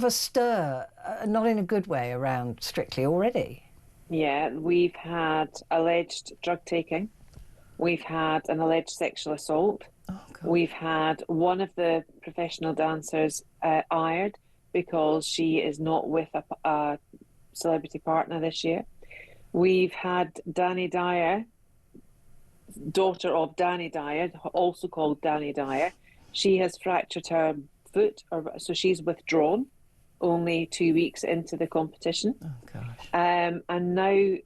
a stir, not in a good way, around Strictly already. Yeah, we've had alleged drug taking. We've had an alleged sexual assault. Oh, God. We've had one of the professional dancers fired because she is not with a celebrity partner this year. We've had Danny Dyer, daughter of Danny Dyer, also called Danny Dyer. She has fractured her foot, so she's withdrawn only 2 weeks into the competition. Oh, gosh. And now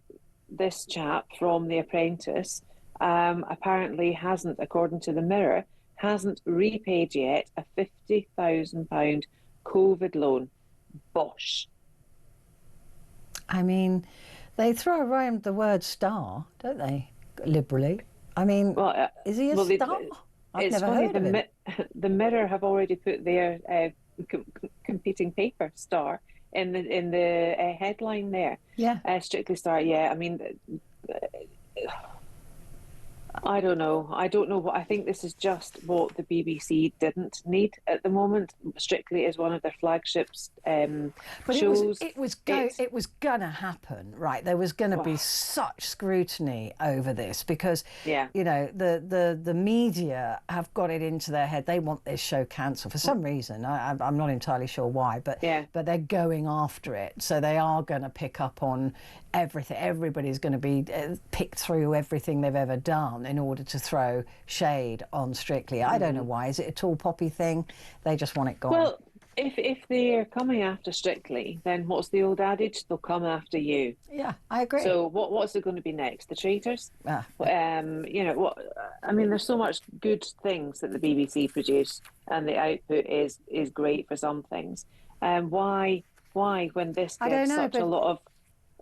this chap from The Apprentice apparently hasn't, according to the Mirror, hasn't repaid yet a £50,000 COVID loan. Bosh. I mean, they throw around the word star, don't they, liberally? I mean, well, is he a star? I've never heard of him. The Mirror have already put their competing paper star in the headline there. Yeah. Strictly star. Yeah. I mean, I don't know. I don't know what I think. This is just what the BBC didn't need at the moment. Strictly is one of their flagships But shows. it was gonna happen, right? There was gonna be such scrutiny over this because, Yeah. you know, the media have got it into their head. They want this show cancelled for some reason. I'm not entirely sure why, but they're going after it. So they are going to pick up on everything. Everybody's going to be picked through everything they've ever done in order to throw shade on Strictly. I don't know why. Is it a tall poppy thing? They just want it gone. Well, if they're coming after Strictly, then what's the old adage? They'll come after you. Yeah, I agree. So what's it going to be next? The traitors? You know what? I mean, there's so much good things that the BBC produce, and the output is great for some things. Why when this gives such a lot of,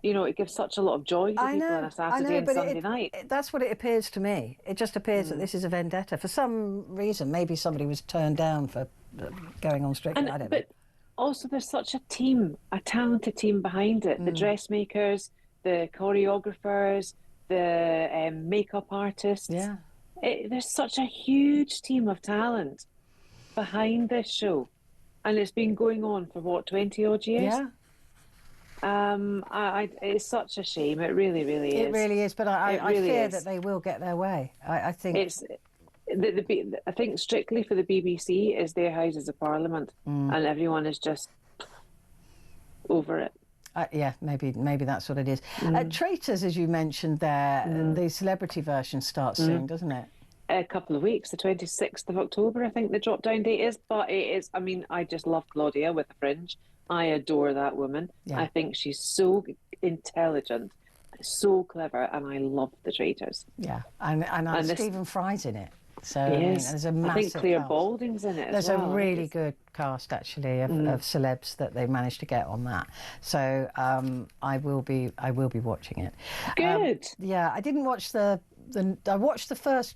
you know, it gives such a lot of joy to people on a Saturday and Sunday night. That's what it appears to me. It just appears that this is a vendetta. For some reason, maybe somebody was turned down for going on Strictly. I don't know. But also, there's such a team, a talented team behind it. The dressmakers, the choreographers, the makeup artists. Yeah. There's such a huge team of talent behind this show. And it's been going on for, what, 20 odd years? Yeah. It's such a shame. It really, really is. It really is, but I fear that they will get their way. I think it's. I think Strictly for the BBC is their Houses of Parliament, and everyone is just over it. Yeah, maybe that's what it is. Traitors, as you mentioned there, the celebrity version starts soon, doesn't it? A couple of weeks, the 26th of October, I think the drop-down date is. But it is, I mean, I just love Claudia with the Fringe. I adore that woman. Yeah. I think she's so intelligent, so clever, and I love the Traitors. Yeah, and Stephen Fry's in it. So yes. I mean, there's a massive I think Claire cast. Balding's in it There's as well. a really good cast, actually, of celebs that they managed to get on that. So I will be watching it. Good. Yeah, I didn't watch I watched the first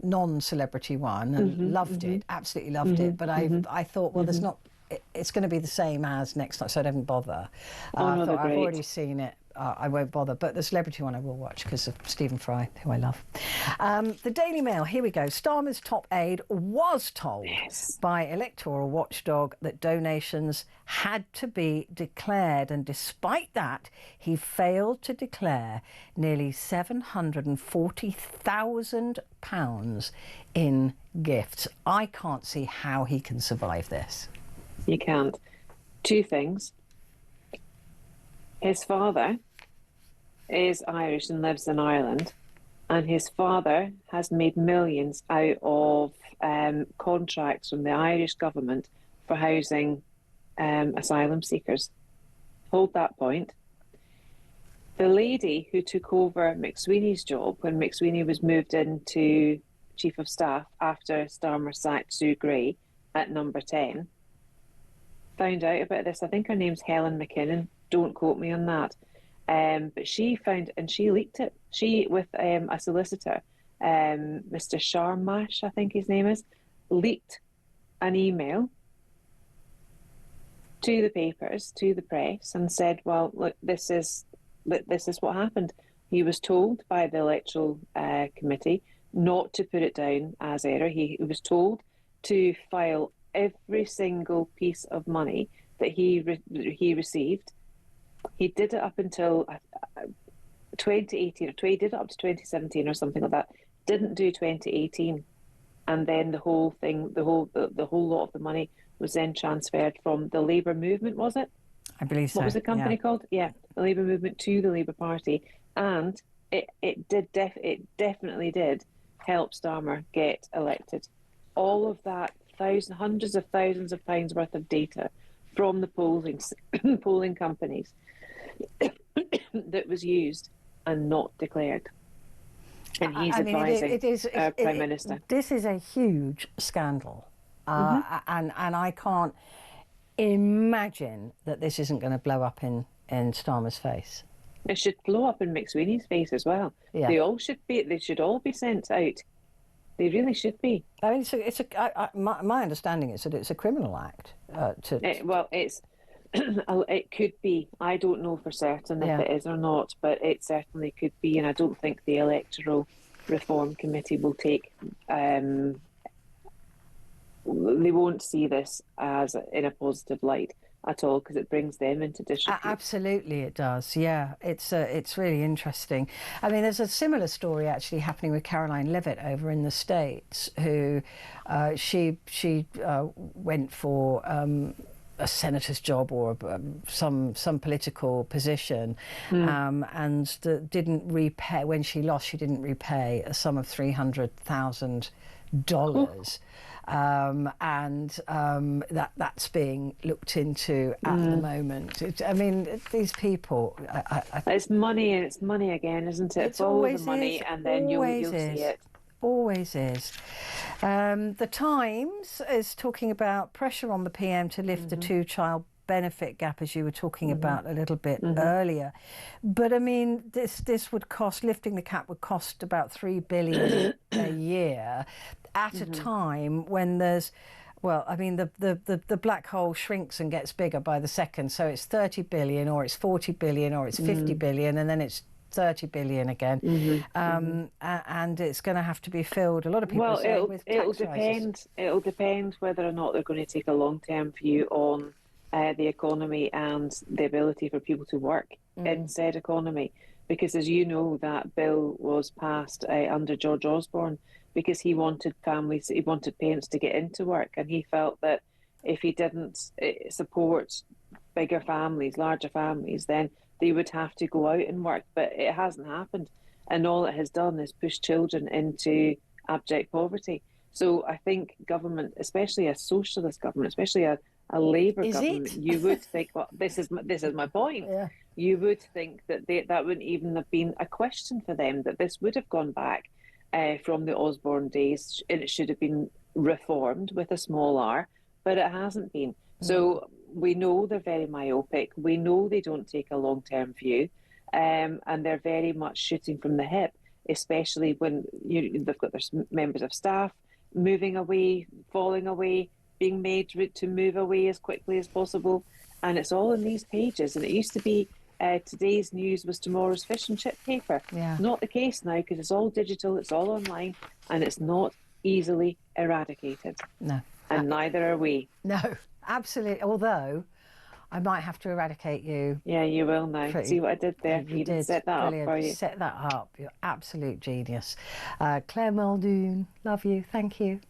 non-celebrity one and loved it, absolutely loved it. But I thought, well, there's not. It's going to be the same as next time, so I didn't bother. I thought I've already seen it. I won't bother, but the celebrity one I will watch because of Stephen Fry, who I love. The Daily Mail, here we go. Starmer's top aide was told by Electoral watchdog that donations had to be declared, and despite that, he failed to declare nearly £740,000 in gifts. I can't see how he can survive this. You can't. Two things. His father is Irish and lives in Ireland, and his father has made millions out of contracts from the Irish government for housing asylum seekers. Hold that point. The lady who took over McSweeney's job when McSweeney was moved into Chief of Staff after Starmer sacked Sue Gray at number 10, found out about this. I think her name's Helen McKinnon. Don't quote me on that. But she found, and she leaked it. She, with a solicitor, Mr. Sharmash, I think his name is, leaked an email to the papers, to the press, and said, well, look, this is what happened. He was told by the Electoral Committee not to put it down as error. He was told to file every single piece of money that he received. He did it up until 2018, or he did it up to 2017 or something like that. Didn't do 2018, and then the whole thing, the whole lot of the money was then transferred from the Labour movement. Was it? I believe so. What was the company called? Yeah, the Labour movement to the Labour Party, and it definitely did help Starmer get elected. All of that, hundreds of thousands of pounds worth of data from the polling companies that was used and not declared. And he's advising our Prime Minister. This is a huge scandal. And I can't imagine that this isn't going to blow up in Starmer's face. It should blow up in McSweeney's face as well. Yeah. They should all be sent out. They really should be. I mean, my understanding is that it's a criminal act. It could be. I don't know for certain if it is or not, but it certainly could be. And I don't think the Electoral reform committee will take. They won't see this as in a positive light at all, because it brings them into disrepute. Absolutely, it does. Yeah, it's really interesting. I mean, there's a similar story actually happening with Caroline Levitt over in the States, who she went for a senator's job or some political position, and didn't repay. When she lost, she didn't repay a sum of $300,000. That's being looked into at the moment. I mean, these people. It's money, and it's money again, isn't it? Follow the money, and then you'll see it. Always is. The Times is talking about pressure on the PM to lift the two-child benefit gap, as you were talking about a little bit earlier. But I mean, this would cost, lifting the cap would cost about $3 billion a year at a time when there's, well, I mean, the black hole shrinks and gets bigger by the second. So it's 30 billion, or it's 40 billion, or it's 50 billion, and then it's 30 billion again. And it's going to have to be filled, a lot of people say, with tax rises. It'll depend whether or not they're going to take a long-term view on the economy and the ability for people to work in said economy. Because, as you know, that bill was passed under George Osborne, because he wanted parents to get into work, and he felt that if he didn't support bigger families, larger families, then they would have to go out and work. But it hasn't happened, and all it has done is push children into abject poverty. So I think government, especially a socialist government, especially a Labour government, you would think, well, this is my point. Yeah. You would think that that wouldn't even have been a question for them, that this would have gone back from the Osborne days, and it should have been reformed with a small r, but it hasn't been. So we know they're very myopic. We know they don't take a long-term view, and they're very much shooting from the hip, especially when they've got their members of staff moving away, falling away, being made to move away as quickly as possible. And it's all in these pages. And it used to be today's news was tomorrow's fish and chip paper. Yeah. Not the case now, because it's all digital, it's all online, and it's not easily eradicated. No. And neither are we. No, absolutely. Although I might have to eradicate you. Yeah, you will now. See what I did there? You did set that Brilliant. Up for you. Set that up. You're absolute genius. Claire Muldoon, love you. Thank you.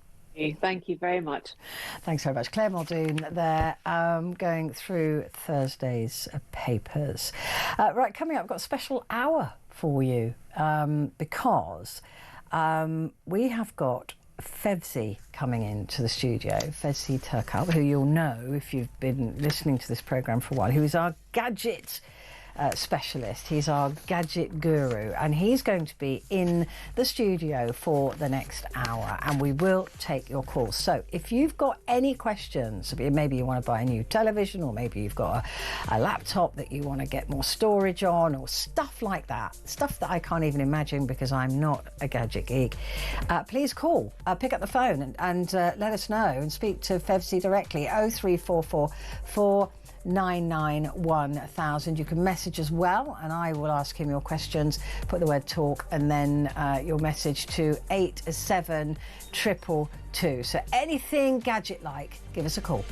Thank you very much. Thanks very much. Claire Muldoon there, going through Thursday's papers. Right, coming up, I've got a special hour for you because we have got Fevzi coming into the studio, Fevzi Turkal, who you'll know if you've been listening to this programme for a while, who is our gadget specialist. He's our gadget guru, and he's going to be in the studio for the next hour, and we will take your calls. So if you've got any questions, maybe you want to buy a new television, or maybe you've got a laptop that you want to get more storage on, or stuff like that, stuff that I can't even imagine because I'm not a gadget geek, please call, pick up the phone and let us know, and speak to Fevzi directly. 03444 991,000. You can message as well, and I will ask him your questions. Put the word talk and then your message to 87222. So anything gadget like, give us a call.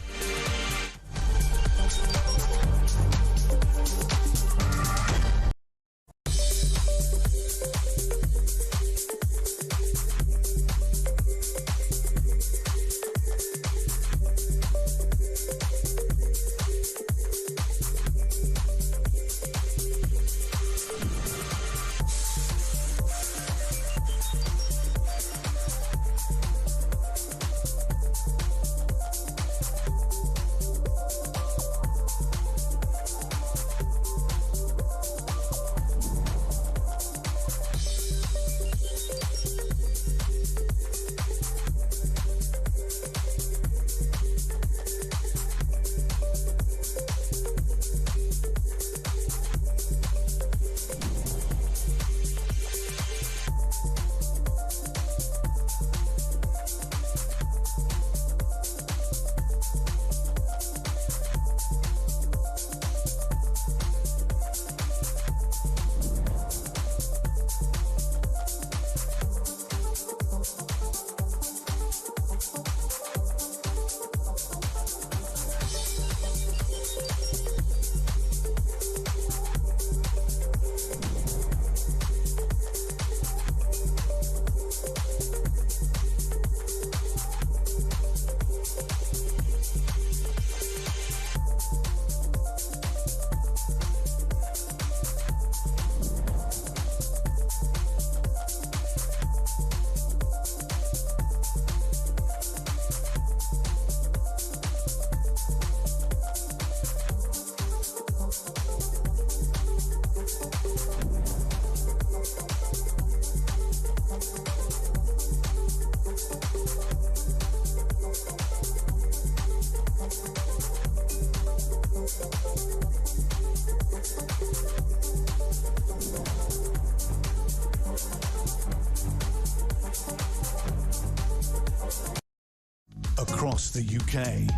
across the UK,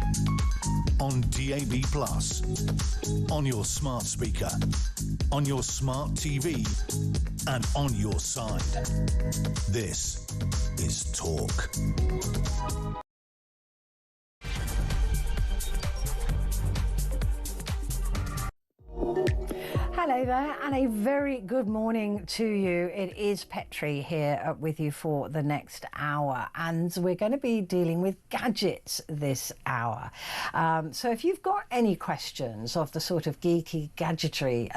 on DAB+, on your smart speaker, on your smart TV, and on your side. This is Talk. Hello there, and a very good morning to you. It is Petrie here with you for the next hour, and we're going to be dealing with gadgets this hour. So if you've got any questions of the sort of geeky gadgetry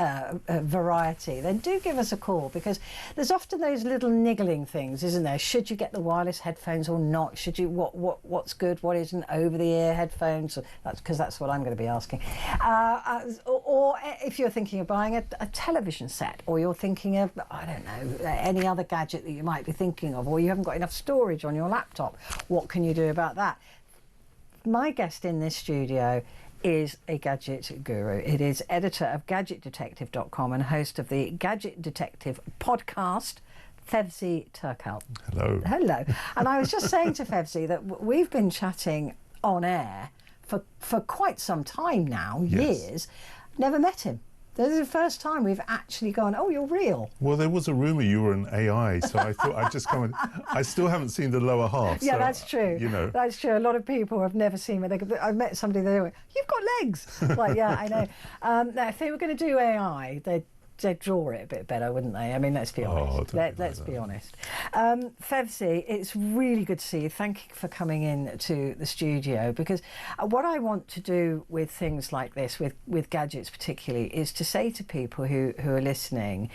variety, then do give us a call, because there's often those little niggling things, isn't there? Should you get the wireless headphones or not? Should you what's good, what isn't over-the-ear headphones? That's what I'm going to be asking. Or if you're thinking of buying a television set, or you're thinking of, I don't know, any other gadget that you might be thinking of, or you haven't got enough storage on your laptop, what can you do about that? My guest in this studio is a gadget guru. It is editor of gadgetdetective.com and host of the Gadget Detective podcast, Fevzi Turkel. Hello. Hello. And I was just saying to Fevzi that we've been chatting on air for quite some time now, Yes. years. Never met him. This is the first time we've actually gone, oh, you're real. Well, there was a rumour you were an AI, so I thought I'd just come and... I still haven't seen the lower half. Yeah, so, that's true. You know. That's true. A lot of people have never seen me. I've met somebody, they went, you've got legs. Like, yeah, I know. Now, if they were going to do AI, they'd draw it a bit better, wouldn't they? I mean, let's be honest. Let's be honest. Fevzi, it's really good to see you. Thank you for coming in to the studio, because what I want to do with things like this, with gadgets particularly, is to say to people who are listening,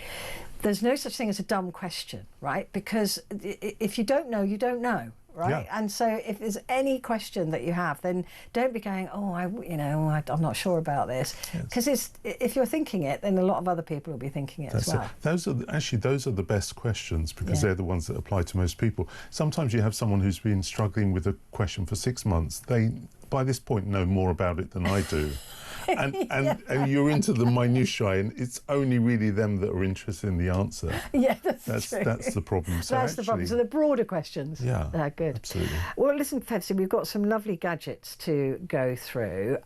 there's no such thing as a dumb question, right? Because if you don't know, you don't know. Right, yeah. And so if there's any question that you have, then don't be going, oh, I'm not sure about this, because if you're thinking it, then a lot of other people will be thinking it as well. Those are the best questions, because they're the ones that apply to most people. Sometimes you have someone who's been struggling with a question for 6 months. They, by this point, know more about it than I do. And you're into the minutiae, and it's only really them that are interested in the answer. Yeah, that's true. That's the problem. So that's the problem. So the broader questions. Yeah, they're good. Absolutely. Well, listen, Fevzi, we've got some lovely gadgets to go through.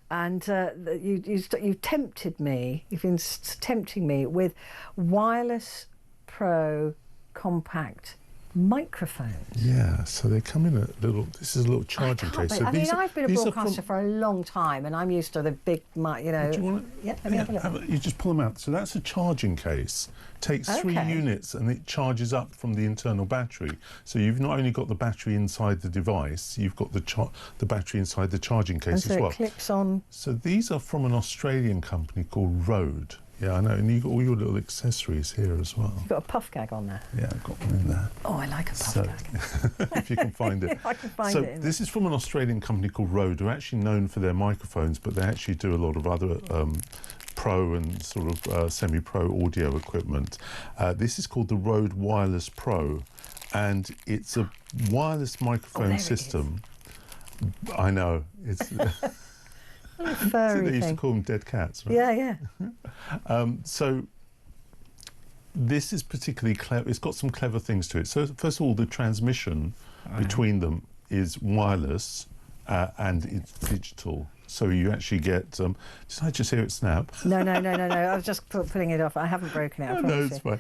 You've tempted me. You've been tempting me with wireless pro compact microphones. Yeah, so they come in this is a little charging case. So I've been a broadcaster for a long time, and I'm used to the big, Do you want to, let me have a look. You just pull them out. So that's a charging case. Takes 3 units, and it charges up from the internal battery. So you've not only got the battery inside the device, you've got the battery inside the charging case as well. It clips on. So these are from an Australian company called Rode. Yeah, I know, and you've got all your little accessories here as well. You've got a puff gag on there. Yeah, I've got one in there. Oh, I like a puff gag. If you can find it. I can find it. So this is from an Australian company called Rode, who are actually known for their microphones, but they actually do a lot of other pro and sort of semi-pro audio equipment. This is called the Rode Wireless Pro, and it's a wireless microphone system. I know. It's... Furry so they used thing. to call them dead cats, right? Yeah. So this is particularly clever. It's got some clever things to it. So first of all, the transmission between them is wireless and it's digital. So you actually get... did I just hear it snap? No. I was just putting it off. I haven't broken it. I No, it's fine.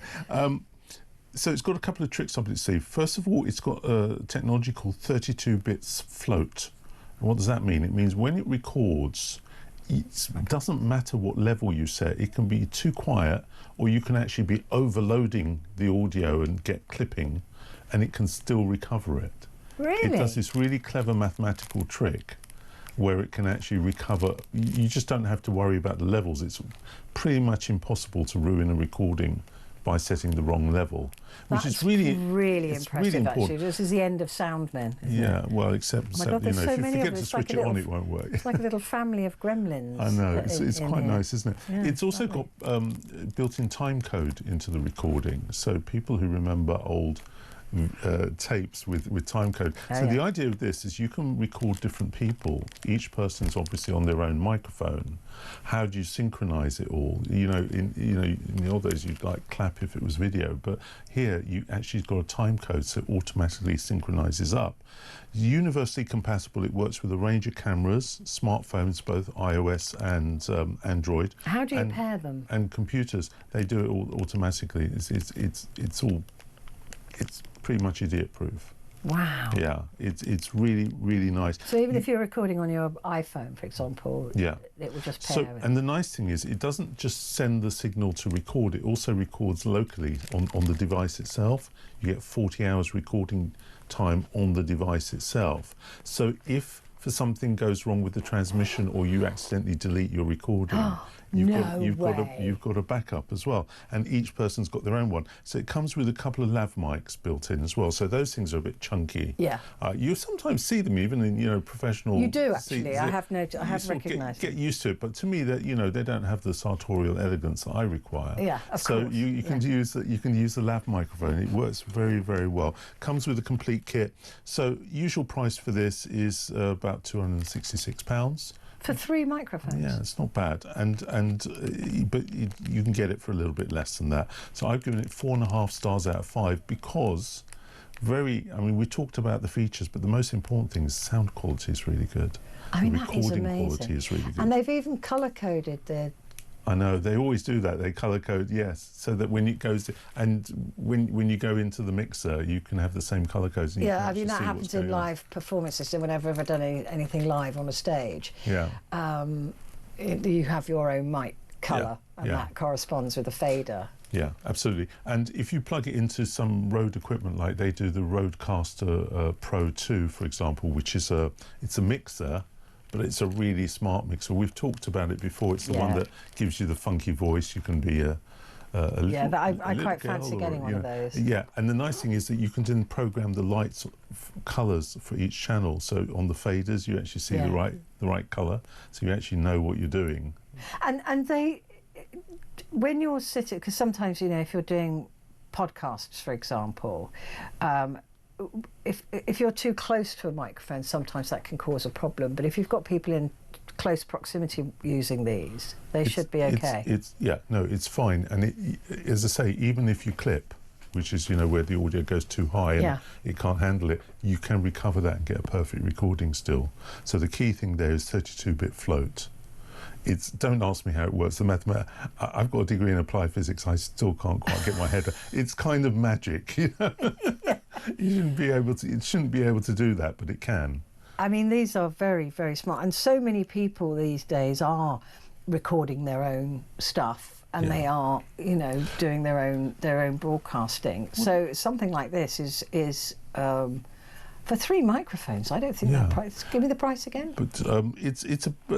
So it's got a couple of tricks up its sleeve. First of all, it's got a technology called 32 bits float. And what does that mean? It means when it records, it doesn't matter what level you set. It can be too quiet, or you can actually be overloading the audio and get clipping, and it can still recover it. Really? It does this really clever mathematical trick where it can actually recover. You just don't have to worry about the levels. It's pretty much impossible to ruin a recording by setting the wrong level, which is really impressive. Really important. Actually, this is the end of Soundmen. Yeah, well, except oh my God, you know, so if you many forget to switch it on, it won't work. It's like a little family of gremlins. I know, it's quite nice, isn't it? Yeah, it's also got built-in time code into the recording, so people who remember old tapes with time code. So the idea of this is you can record different people. Each person's obviously on their own microphone. How do you synchronize it all? In the old days you'd like clap if it was video, but here you actually got a time code, so it automatically synchronizes up. Universally compatible. It works with a range of cameras, smartphones, both iOS and Android. How do you pair them? And computers. They do it all automatically. It's pretty much idiot-proof. Wow. Yeah, it's really, really nice. So even if you're recording on your iPhone, for example, it will just pair it. And the nice thing is it doesn't just send the signal to record, it also records locally on the device itself. You get 40 hours recording time on the device itself. So if for something goes wrong with the transmission or you accidentally delete your recording, you've got a backup as well, and each person's got their own one. So it comes with a couple of lav mics built in as well. So those things are a bit chunky. Yeah. You sometimes see them even in professional. You do actually. I have noticed. I have recognised. Get used to it, but to me that they don't have the sartorial elegance that I require. Yeah, of course. So you can use the lav microphone. It works very, very well. Comes with a complete kit. So usual price for this is about £266. For 3 microphones? Yeah, it's not bad, but you can get it for a little bit less than that. So I've given it 4.5 stars out of 5 because we talked about the features, but the most important thing is sound quality is really good. The recording that is amazing. quality is really good. And they've even colour-coded the... I know, they always do that. They colour code, yes, so that when it goes to, and when you go into the mixer, you can have the same colour codes. And I mean, that happens in live performances. Whenever I've ever done anything live on a stage, you have your own mic colour, and that corresponds with the fader. Yeah, absolutely. And if you plug it into some Rode equipment, like they do the Rodecaster Pro 2, for example, which is it's a mixer, but it's a really smart mixer. We've talked about it before. It's the one that gives you the funky voice. You can be I quite fancy getting one of those. Yeah, and the nice thing is that you can then program the lights, colours for each channel. So on the faders, you actually see the right colour, so you actually know what you're doing. And they, when you're sitting, because sometimes if you're doing podcasts, for example. If you're too close to a microphone, sometimes that can cause a problem. But if you've got people in close proximity using these, they should be okay. It's fine. And as I say, even if you clip, which is where the audio goes too high and it can't handle it, you can recover that and get a perfect recording still. So the key thing there is 32-bit float. Don't ask me how it works. I've got a degree in applied physics. I still can't quite get my head. It's kind of magic, You shouldn't be able to. It shouldn't be able to do that, but it can. I mean, these are very, very smart, and so many people these days are recording their own stuff, and they are, doing their own broadcasting. So something like this is. For 3 microphones, I don't think that price. Give me the price again. But it's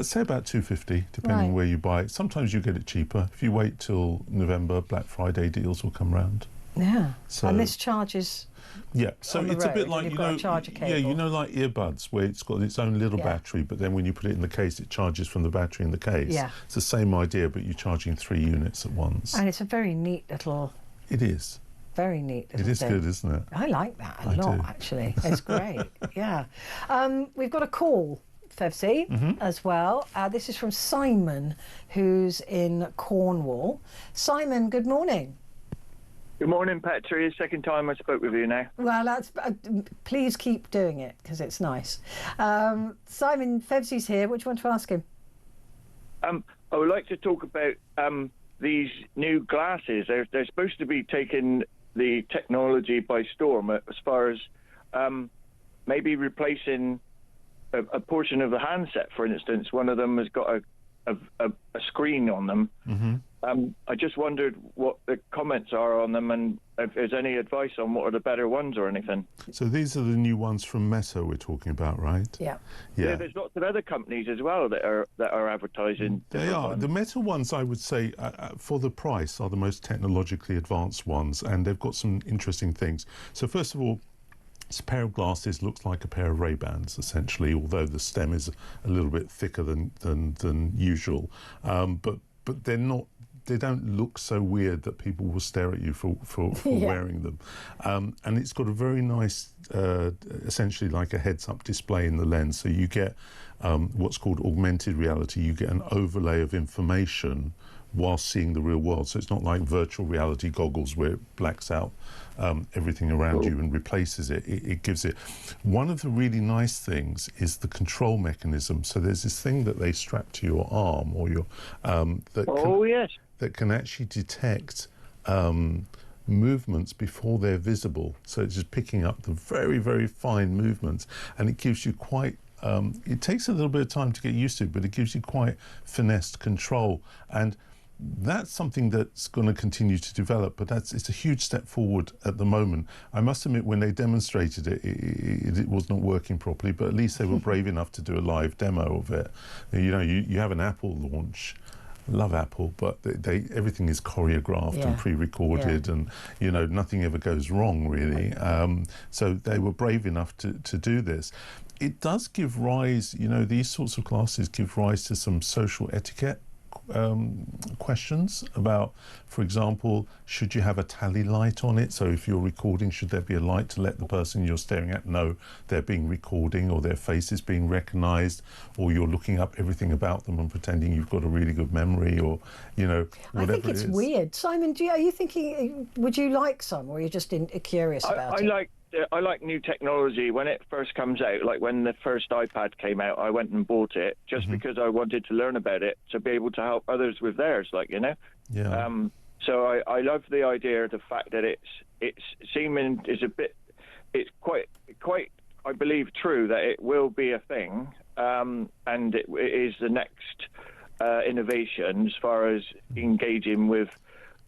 say about £250, depending where you buy it. Sometimes you get it cheaper. If you wait till November, Black Friday deals will come round. Yeah. So, and this charges. Yeah. So it's a bit like charger cable. like earbuds, where it's got its own little battery, but then when you put it in the case, it charges from the battery in the case. Yeah. It's the same idea, but you're charging 3 units at once. And it's a very neat little. It is. Very neat. It is good, isn't it? I like that a lot, actually. It's great. Yeah. We've got a call, Fevsy, as well. This is from Simon, who's in Cornwall. Simon, good morning. Good morning, Petrie. Second time I spoke with you now. Well, that's please keep doing it because it's nice. Simon, Fevsy's here. What do you want to ask him? I would like to talk about these new glasses. They're supposed to be taking the technology by storm as far as maybe replacing a portion of the handset. For instance, one of them has got a screen on them. I just wondered what the comments are on them and if there's any advice on what are the better ones or anything. So these are the new ones from Meta we're talking about, right? Yeah. Yeah. There's lots of other companies as well that are advertising. They are. Ones. The Meta ones, I would say, for the price, are the most technologically advanced ones, and they've got some interesting things. So first of all, this pair of glasses looks like a pair of Ray-Bans, essentially, although the stem is a little bit thicker than usual. But they're not they don't look so weird that people will stare at you for wearing them. And it's got a very nice, essentially like a heads-up display in the lens. So you get what's called augmented reality. You get an overlay of information while seeing the real world. So it's not like virtual reality goggles where it blacks out everything around you and replaces it. It gives it. One of the really nice things is the control mechanism. So there's this thing that they strap to your arm or your that can actually detect movements before they're visible. So it's just picking up the very, very fine movements, and it gives you quite it takes a little bit of time to get used to, but it gives you quite finessed control. And that's something that's going to continue to develop, but it's a huge step forward at the moment. I must admit, when they demonstrated it, it was not working properly, but at least they were brave enough to do a live demo of it. You know, you have an Apple launch. Love Apple, but everything is choreographed and pre-recorded, and you know, nothing ever goes wrong really. So they were brave enough to do this. It does give rise, you know, these sorts of classes give rise to some social etiquette questions about, for example, should you have a tally light on it? So if you're recording, should there be a light to let the person you're staring at know they're being recording, or their face is being recognized, or you're looking up everything about them and pretending you've got a really good memory, or, you know, whatever. I think it's weird. Simon, are you thinking, would you like some, or are you just curious about it? I like new technology. When it first comes out, like when the first iPad came out, I went and bought it just because I wanted to learn about it, to be able to help others with theirs, like, you know. Yeah. So I love the idea, the fact that it's seeming is a bit, it's quite I believe true that it will be a thing, and it is the next innovation as far as engaging with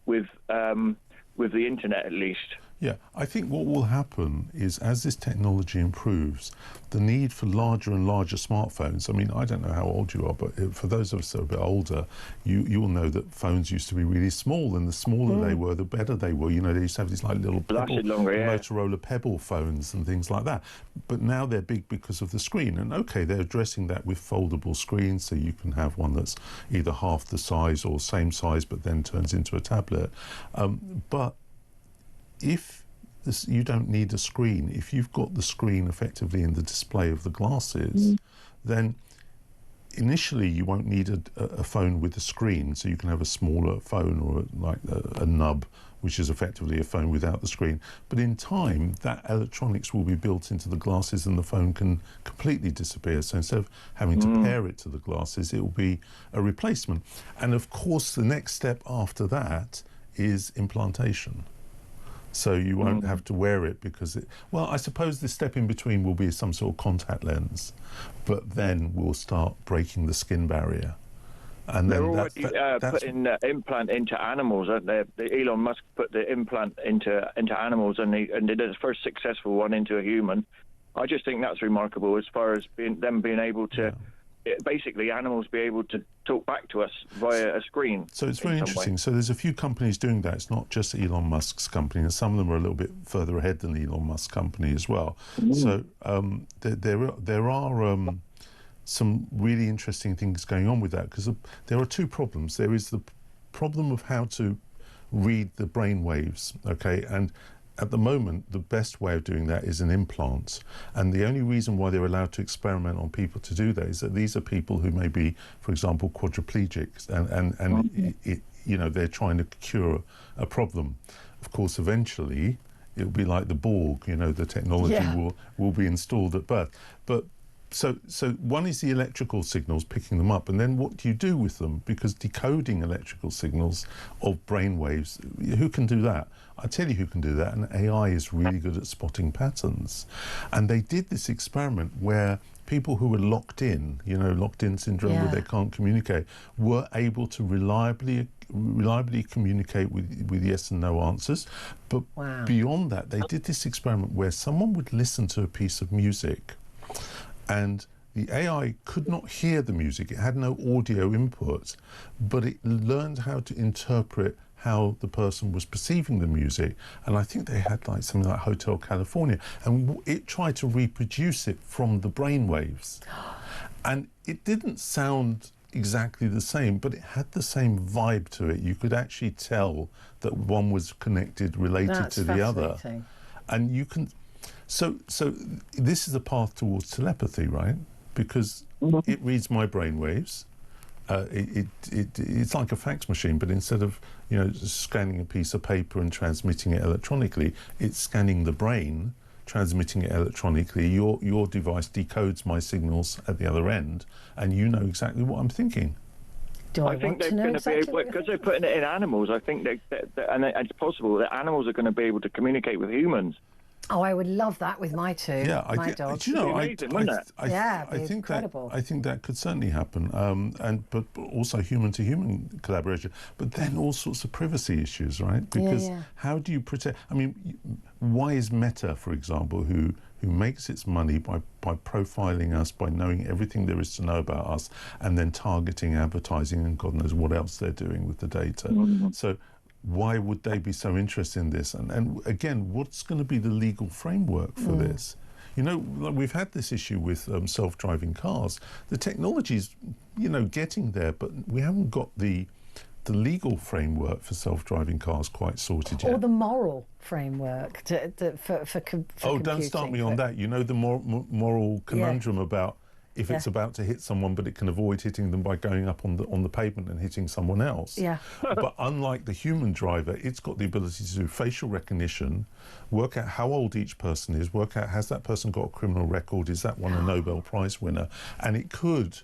the internet, at least. Yeah, I think what will happen is, as this technology improves, the need for larger and larger smartphones. I mean, I don't know how old you are, but for those of us that are a bit older, you'll know that phones used to be really small, and the smaller they were, the better they were. You know, they used to have these like little Motorola Pebble phones and things like that. But now they're big because of the screen. And okay, they're addressing that with foldable screens, so you can have one that's either half the size or same size, but then turns into a tablet. But if you don't need a screen, if you've got the screen effectively in the display of the glasses, then initially you won't need a phone with a screen, so you can have a smaller phone, or like a nub, which is effectively a phone without the screen. But in time, that electronics will be built into the glasses, and the phone can completely disappear. So instead of having to pair it to the glasses, it will be a replacement. And of course, the next step after that is implantation. So you won't have to wear it, because well, I suppose the step in between will be some sort of contact lens, but then we'll start breaking the skin barrier. And they're then already putting the implant into animals, aren't they? Elon Musk put the implant into animals, and did his first successful one into a human. I just think that's remarkable, as far as them being able to, basically animals be able to talk back to us via a screen. So it's very interesting. So there's a few companies doing that. It's not just Elon Musk's company, and some of them are a little bit further ahead than Elon Musk's company as well. So there are some really interesting things going on with that, because there are two problems. There is the problem of how to read the brain waves, okay, and at the moment, the best way of doing that is an implant. And the only reason why they're allowed to experiment on people to do that is that these are people who may be, for example, quadriplegics, and you know, they're trying to cure a problem. Of course, eventually, it'll be like the Borg, you know, the technology will be installed at birth. But so one is the electrical signals, picking them up, and then what do you do with them? Because decoding electrical signals of brain waves, who can do that? I tell you who can do that, and AI is really good at spotting patterns. And they did this experiment where people who were locked in, you know, locked-in syndrome, where they can't communicate, were able to reliably communicate with yes and no answers. But beyond that, they did this experiment where someone would listen to a piece of music, and the AI could not hear the music. It had no audio input, but it learned how to interpret how the person was perceiving the music. And I think they had like something like Hotel California, and it tried to reproduce it from the brain waves. And it didn't sound exactly the same, but it had the same vibe to it. You could actually tell that one was connected, related to the other. And you can, so this is a path towards telepathy, right? Because it reads my brainwaves. It's like a fax machine, but instead of scanning a piece of paper and transmitting it electronically, it's scanning the brain, transmitting it electronically. Your device decodes my signals at the other end, and you know exactly what I'm thinking. I think they're going to be able, because they're putting it in animals. I think that and it's possible that animals are going to be able to communicate with humans. Oh, I would love that with my my dogs. Do you know, I think incredible. I think that could certainly happen, but also human to human collaboration. But then all sorts of privacy issues, right? Because how do you protect? I mean, why is Meta, for example, who makes its money by profiling us, by knowing everything there is to know about us, and then targeting advertising and God knows what else they're doing with the data? So why would they be so interested in this? And again, what's going to be the legal framework for this? We've had this issue with self-driving cars. The technology's, getting there, but we haven't got the legal framework for self-driving cars quite sorted yet. Or the moral framework for Oh, don't start me on that. The moral conundrum about if it's about to hit someone, but it can avoid hitting them by going up on the pavement and hitting someone else. Yeah. But unlike the human driver, it's got the ability to do facial recognition, work out how old each person is, work out has that person got a criminal record, is that one a Nobel Prize winner, and it could,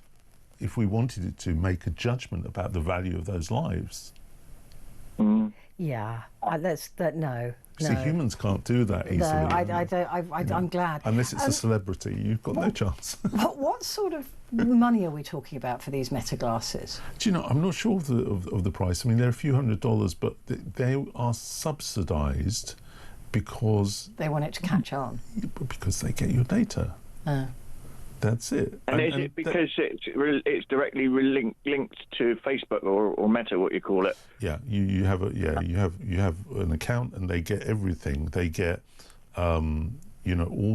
if we wanted it to, make a judgment about the value of those lives. Yeah, no. See, humans can't do that easily. No, I'm glad. Unless it's a celebrity, you've got no chance. What sort of money are we talking about for these Meta glasses? Do you know, I'm not sure of the price. I mean, they're a few $100s, but they are subsidised because... They want it to catch on. Because they get your data. That's it. And is it because it's directly linked to Facebook or Meta, what you call it? Yeah, you have an account, and they get everything. They get all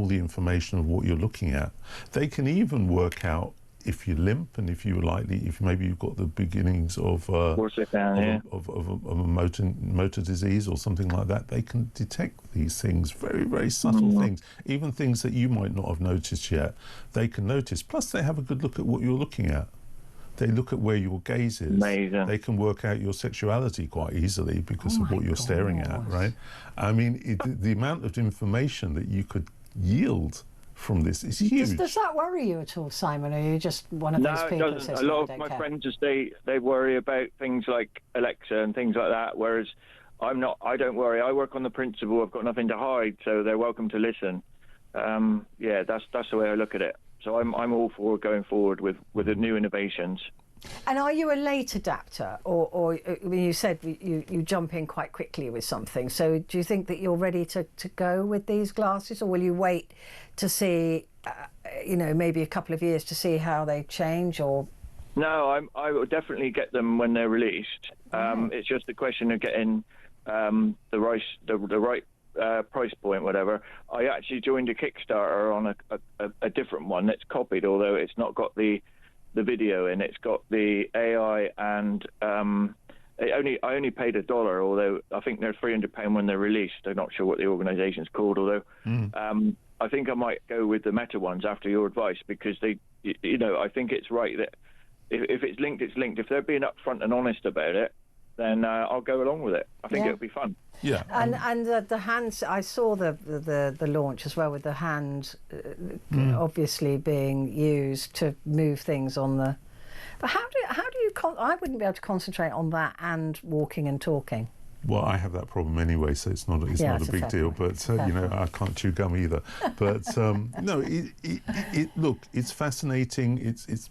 the information of what you're looking at. They can even work out if you limp and if if maybe you've got the beginnings of a motor disease or something like that. They can detect these things, very, very subtle things, even things that you might not have noticed yet. They can notice. Plus, they have a good look at what you're looking at. They look at where your gaze is. Amazing. They can work out your sexuality quite easily because of what you're staring at, right? I mean, the amount of information that you could yield from this is huge. Does that worry you at all, Simon? Or are you just one of those people who says, a lot of my friends they worry about things like Alexa and things like that, whereas I don't worry. I work on the principle I've got nothing to hide, so they're welcome to listen. That's the way I look at it. So I'm all for going forward with the new innovations. And are you a late adapter, or I mean, you said you jump in quite quickly with something? So do you think that you're ready to go with these glasses, or will you wait to see, maybe a couple of years to see how they change? Or no, I will definitely get them when they're released. It's just a question of getting the right price point, whatever. I actually joined a Kickstarter on a different one that's copied, although it's not got the video in. It's got the AI, and I only paid $1, although I think they're £300 when they're released. I'm not sure what the organisation's called, although I think I might go with the Meta ones after your advice, because I think it's right that if it's linked, it's linked. If they're being upfront and honest about it, then I'll go along with it. I think it'll be fun. Yeah, and the hands. I saw the launch as well, with the hand obviously being used to move things on the. But how do you? I wouldn't be able to concentrate on that and walking and talking. Well, I have that problem anyway, so it's not a big deal. But I can't chew gum either. But no, look, it's fascinating. It's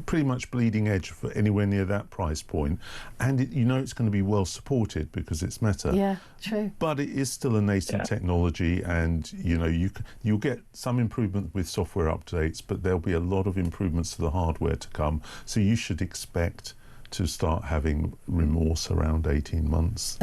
pretty much bleeding edge for anywhere near that price point, and it's going to be well supported because it's Meta. Yeah, true. But it is still a nascent technology, and you'll get some improvement with software updates, but there'll be a lot of improvements to the hardware to come. So you should expect to start having remorse around 18 months.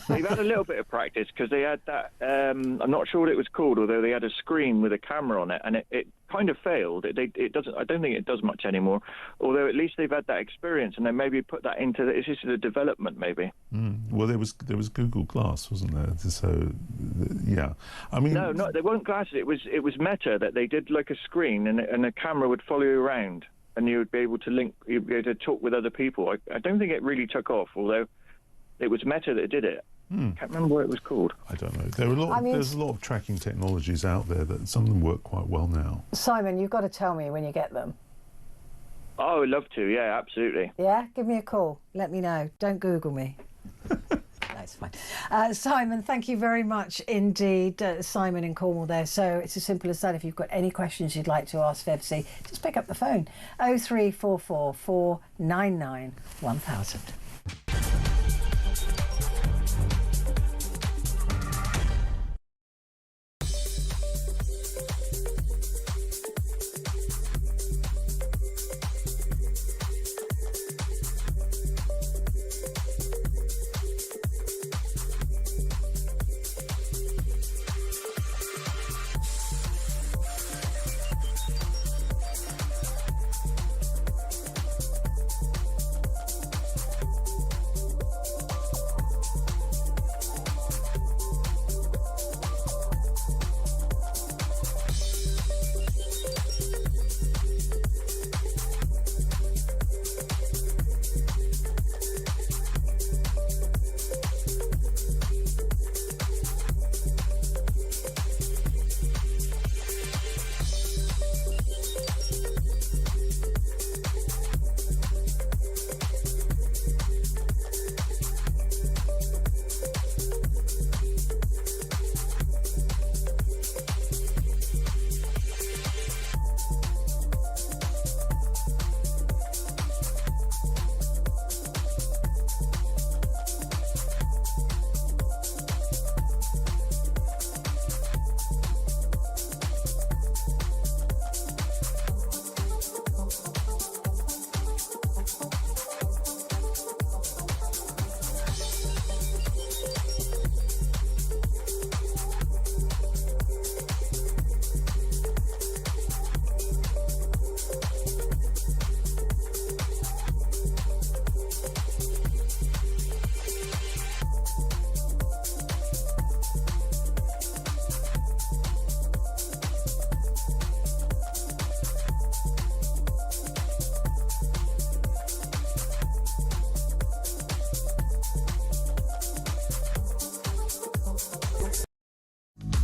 They've had a little bit of practice because they had that, I'm not sure what it was called, although they had a screen with a camera on it, and it kind of failed. It doesn't. I don't think it does much anymore, although at least they've had that experience, and they maybe put that into it's just the development maybe. Well, there was Google Glass, wasn't there? So, yeah. I mean... No, they weren't glasses. It was Meta that they did like a screen, and a camera would follow you around, and you would be able to you'd be able to talk with other people. I don't think it really took off, although it was Meta that did it. I can't remember what it was called. I don't know. There's a lot of tracking technologies out there that some of them work quite well now. Simon, you've got to tell me when you get them. Oh, I'd love to. Yeah, absolutely. Yeah, give me a call. Let me know. Don't Google me. That's fine. Simon, thank you very much indeed. Simon in Cornwall there. So it's as simple as that. If you've got any questions you'd like to ask Febsy, just pick up the phone. 0344 499 1000.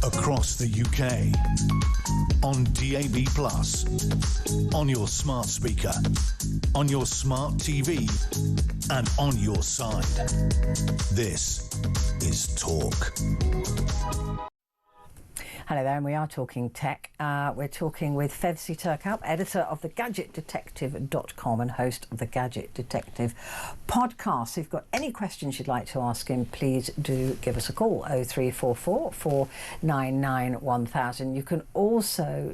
Across the UK, on DAB+, on your smart speaker, on your smart TV, and on your side. This is Talk. Hello there, and we are talking tech. We're talking with Fevzi Turkalp, editor of the gadgetdetective.com and host of the Gadget Detective podcast. So if you've got any questions you'd like to ask him, please do give us a call, 0344 499 1000. You can also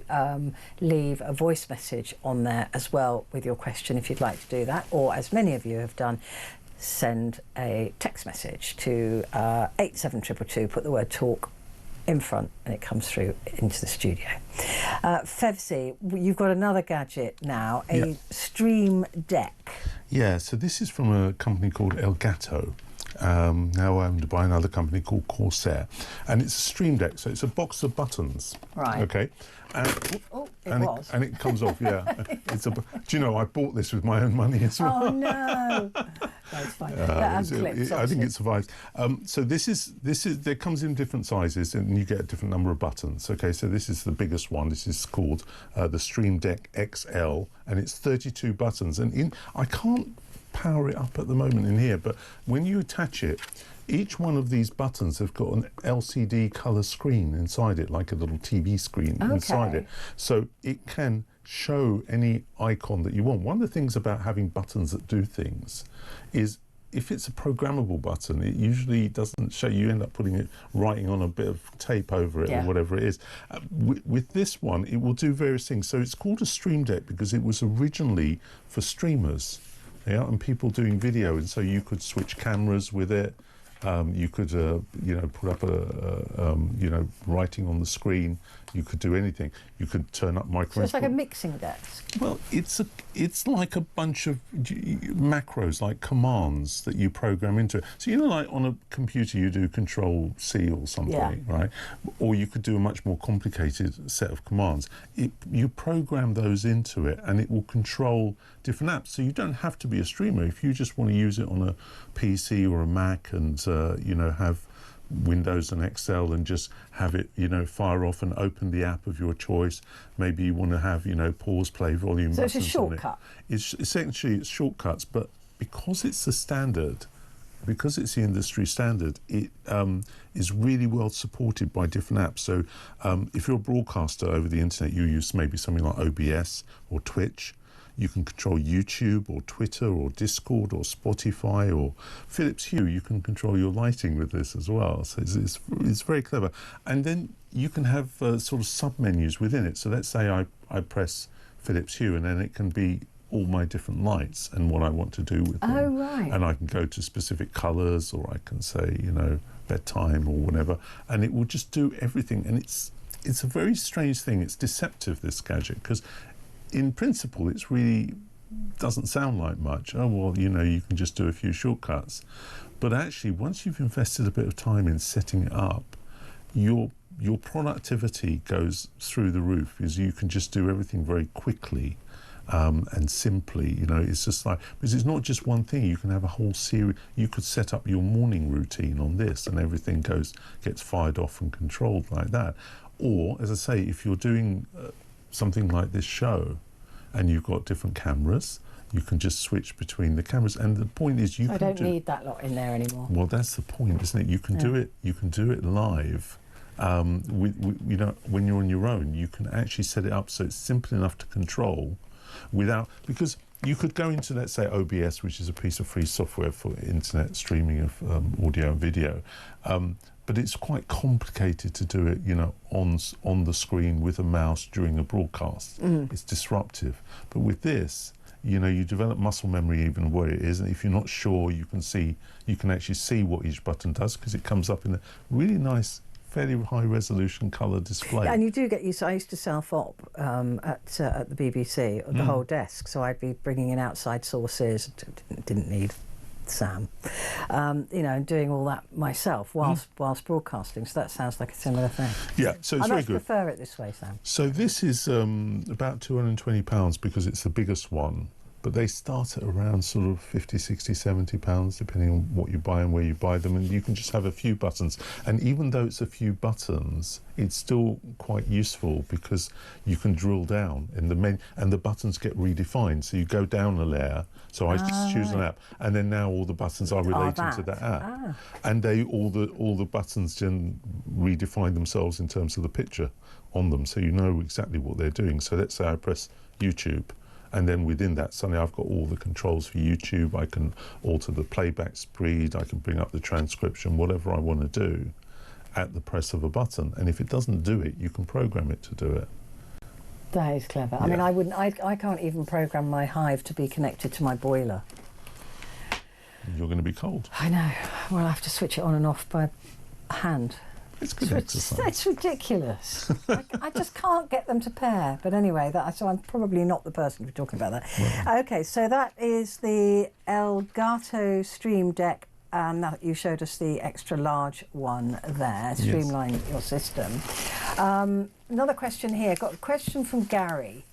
leave a voice message on there as well with your question if you'd like to do that, or as many of you have done, send a text message to 87222, put the word talk in front, and it comes through into the studio. Fevzi, you've got another gadget now, a Stream Deck. Yeah, so this is from a company called Elgato, now owned by another company called Corsair, and it's a Stream Deck, so it's a box of buttons. Right. Okay. And it comes off. Yeah. Do you know, I bought this with my own money as well. Oh no. That's fine. I think it survives. So this is there comes in different sizes, and you get a different number of buttons. Okay, so this is the biggest one. This is called the Stream Deck XL, and it's 32 buttons. And I can't power it up at the moment in here, but when you attach it, each one of these buttons have got an LCD colour screen inside it, like a little TV screen inside it. So it can show any icon that you want. One of the things about having buttons that do things is if it's a programmable button, it usually doesn't show. You end up writing on a bit of tape over it or whatever it is. With this one, it will do various things. So it's called a Stream Deck because it was originally for streamers. Yeah, and people doing video, and so you could switch cameras with it. You could, put up writing on the screen. You could do anything. You could turn up microphones. So it's like a mixing desk. Well, it's like a bunch of macros, like commands that you program into it. So like on a computer, you do Control C or something, right? Or you could do a much more complicated set of commands. You program those into it, and it will control different apps. So you don't have to be a streamer if you just want to use it on a PC or a Mac, and have Windows and Excel, and just have it, fire off and open the app of your choice. Maybe you want to have, pause, play, volume. So it's a shortcut. It's essentially shortcuts, but because it's the standard, because it's the industry standard, it is really well supported by different apps. So if you're a broadcaster over the internet, you use maybe something like OBS or Twitch. You can control YouTube or Twitter or Discord or Spotify or Philips Hue. You can control your lighting with this as well. So it's very clever. And then you can have sort of sub-menus within it. So let's say I press Philips Hue, and then it can be all my different lights and what I want to do with them. Oh, right. And I can go to specific colours, or I can say, bedtime or whatever. And it will just do everything. And it's a very strange thing. It's deceptive, this gadget, because in principle, it's really doesn't sound like much. Oh, well, you can just do a few shortcuts. But actually, once you've invested a bit of time in setting it up, your productivity goes through the roof, because you can just do everything very quickly and simply. It's just like, because it's not just one thing. You can have a whole series. You could set up your morning routine on this, and everything gets fired off and controlled like that. Or, as I say, if you're doing something like this show, and you've got different cameras, you can just switch between the cameras. And the point is, I don't need that lot in there anymore. Well, that's the point, isn't it? You can do it. You can do it live. When you're on your own, you can actually set it up so it's simple enough to control, because you could go into, let's say, OBS, which is a piece of free software for internet streaming of audio and video. But it's quite complicated to do it, on the screen with a mouse during a broadcast. It's disruptive. But with this, you develop muscle memory even where it is, and if you're not sure, you can actually see what each button does, because it comes up in a really nice, fairly high resolution colour display. Yeah, and you do get used. I used to self-op at the BBC, the whole desk, so I'd be bringing in outside sources. Didn't need Sam, and doing all that myself whilst broadcasting. So that sounds like a similar thing. Yeah, so it's very good. I prefer it this way, Sam. So this is about £220 because it's the biggest one, but they start at around sort of 50, 60, 70 pounds, depending on what you buy and where you buy them, and you can just have a few buttons. And even though it's a few buttons, it's still quite useful, because you can drill down in the menu, and the buttons get redefined. So you go down a layer. So I just choose an app, and then now all the buttons are relating to that app, and all the buttons can redefine themselves in terms of the picture on them, so you know exactly what they're doing. So let's say I press YouTube, and then within that, suddenly I've got all the controls for YouTube. I can alter the playback speed, I can bring up the transcription, whatever I want to do at the press of a button. And if it doesn't do it, you can program it to do it. That is clever. I mean, I can't even program my hive to be connected to my boiler. You're going to be cold. I know. Well, I have to switch it on and off by hand. It's good exercise. It's ridiculous. I just can't get them to pair. But anyway, so I'm probably not the person to be talking about that. Well. Okay, so that is the Elgato Stream Deck. Now you showed us the extra large one there, streamline your system. Another question here. Got a question from Gary,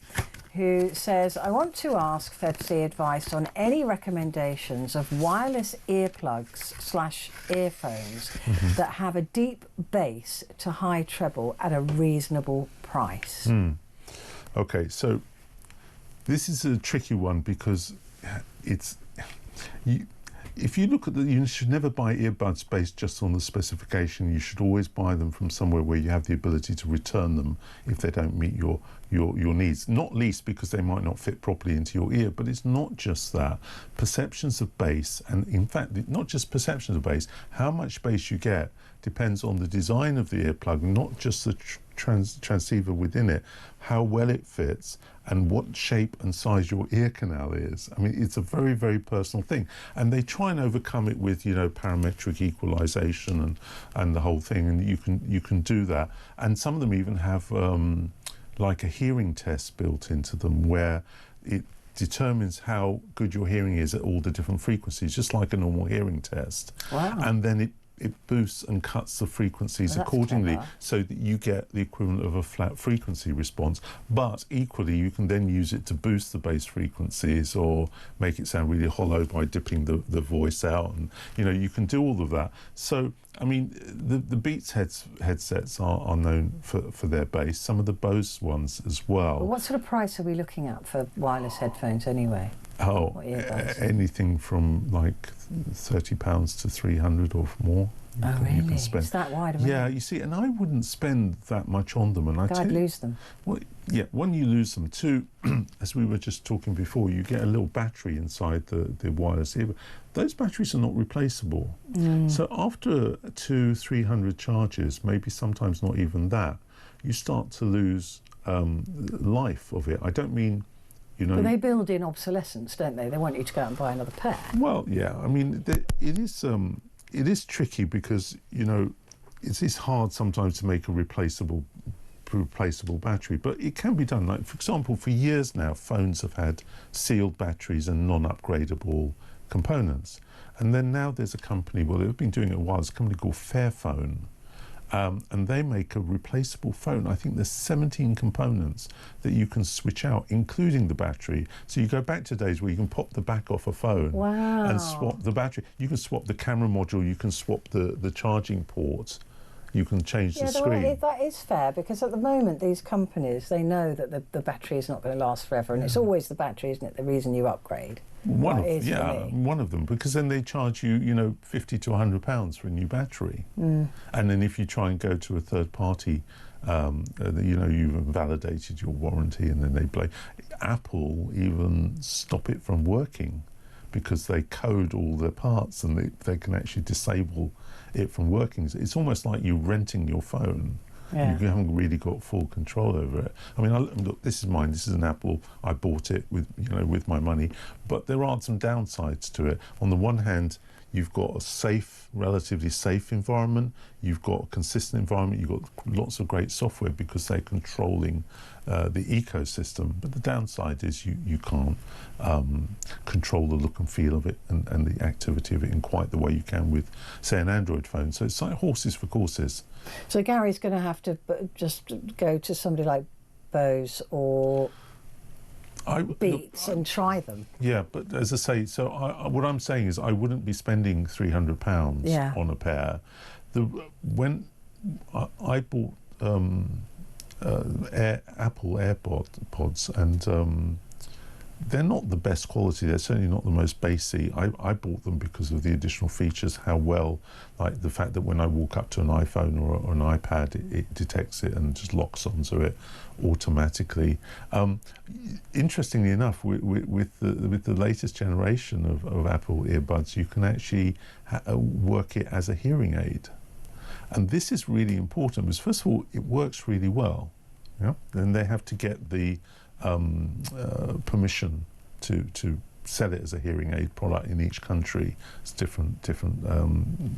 who says, I want to ask Petrie advice on any recommendations of wireless earplugs/earphones that have a deep bass to high treble at a reasonable price. Okay, so this is a tricky one, because if you look at you should never buy earbuds based just on the specification. You should always buy them from somewhere where you have the ability to return them if they don't meet your needs. Not least because they might not fit properly into your ear. But it's not just that. Perceptions of bass, and in fact, not just perceptions of bass, how much bass you get depends on the design of the earplug, not just the transceiver within it, how well it fits, and what shape and size your ear canal is. I mean, it's a very, very personal thing. And they try and overcome it with, parametric equalization and the whole thing, and you can do that. And some of them even have like a hearing test built into them where it determines how good your hearing is at all the different frequencies, just like a normal hearing test. Wow. And then it boosts and cuts the frequencies accordingly, so that you get the equivalent of a flat frequency response. But equally, you can then use it to boost the bass frequencies or make it sound really hollow by dipping the voice out. And you can do all of that. So I mean, the Beats headsets are known for their bass. Some of the Bose ones as well. What sort of price are we looking at for wireless headphones anyway? Oh, anything from like £30 to 300 or more. You can spend. It's that wide, yeah, you see, and I wouldn't spend that much on them. And I'd lose them. Well, yeah, one, you lose them. Two, as we were just talking before, you get a little battery inside the wireless earbud. Those batteries are not replaceable. So after 200-300 charges, maybe sometimes not even that, you start to lose life of it. I don't mean, But they build in obsolescence, don't they? They want you to go out and buy another pair. Well, yeah. I mean, it is tricky because it is hard sometimes to make a replaceable battery, but it can be done. Like, for example, for years now, phones have had sealed batteries and non-upgradable components, and then now there's a company, well, they've been doing it a while, it's a company called Fairphone, and they make a replaceable phone. I think there's 17 components that you can switch out, including the battery. So you go back to days where you can pop the back off a phone and swap the battery. You can swap the camera module, you can swap the charging port, you can change the screen. That is fair, because at the moment these companies, they know that the battery is not going to last forever, and it's always the battery, isn't it, the reason you upgrade? One of them, because then they charge you, £50 to £100 for a new battery, and then if you try and go to a third party, you've validated your warranty, and then they blame. Apple even stop it from working because they code all their parts, and they can actually disable it from working. It's almost like you're renting your phone. Yeah. You haven't really got full control over it. I mean, look, this is mine. This is an Apple. I bought it with my money. But there are some downsides to it. On the one hand, you've got a relatively safe environment. You've got a consistent environment. You've got lots of great software because they're controlling the ecosystem. But the downside is you can't control the look and feel of it and the activity of it in quite the way you can with, say, an Android phone. So it's like horses for courses. So Gary's going to have to just go to somebody like Bose or Beats and try them. Yeah, but as I say, so what I'm saying is I wouldn't be spending £300 on a pair. When I bought Apple AirPods, and they're not the best quality. They're certainly not the most bassy. I bought them because of the additional features, how well, like the fact that when I walk up to an iPhone or an iPad, it detects it and just locks onto it automatically. Interestingly enough, with the latest generation of Apple earbuds, you can actually work it as a hearing aid. And this is really important because, first of all, it works really well. Yeah? Then they have to get the permission to sell it as a hearing aid product in each country. It's different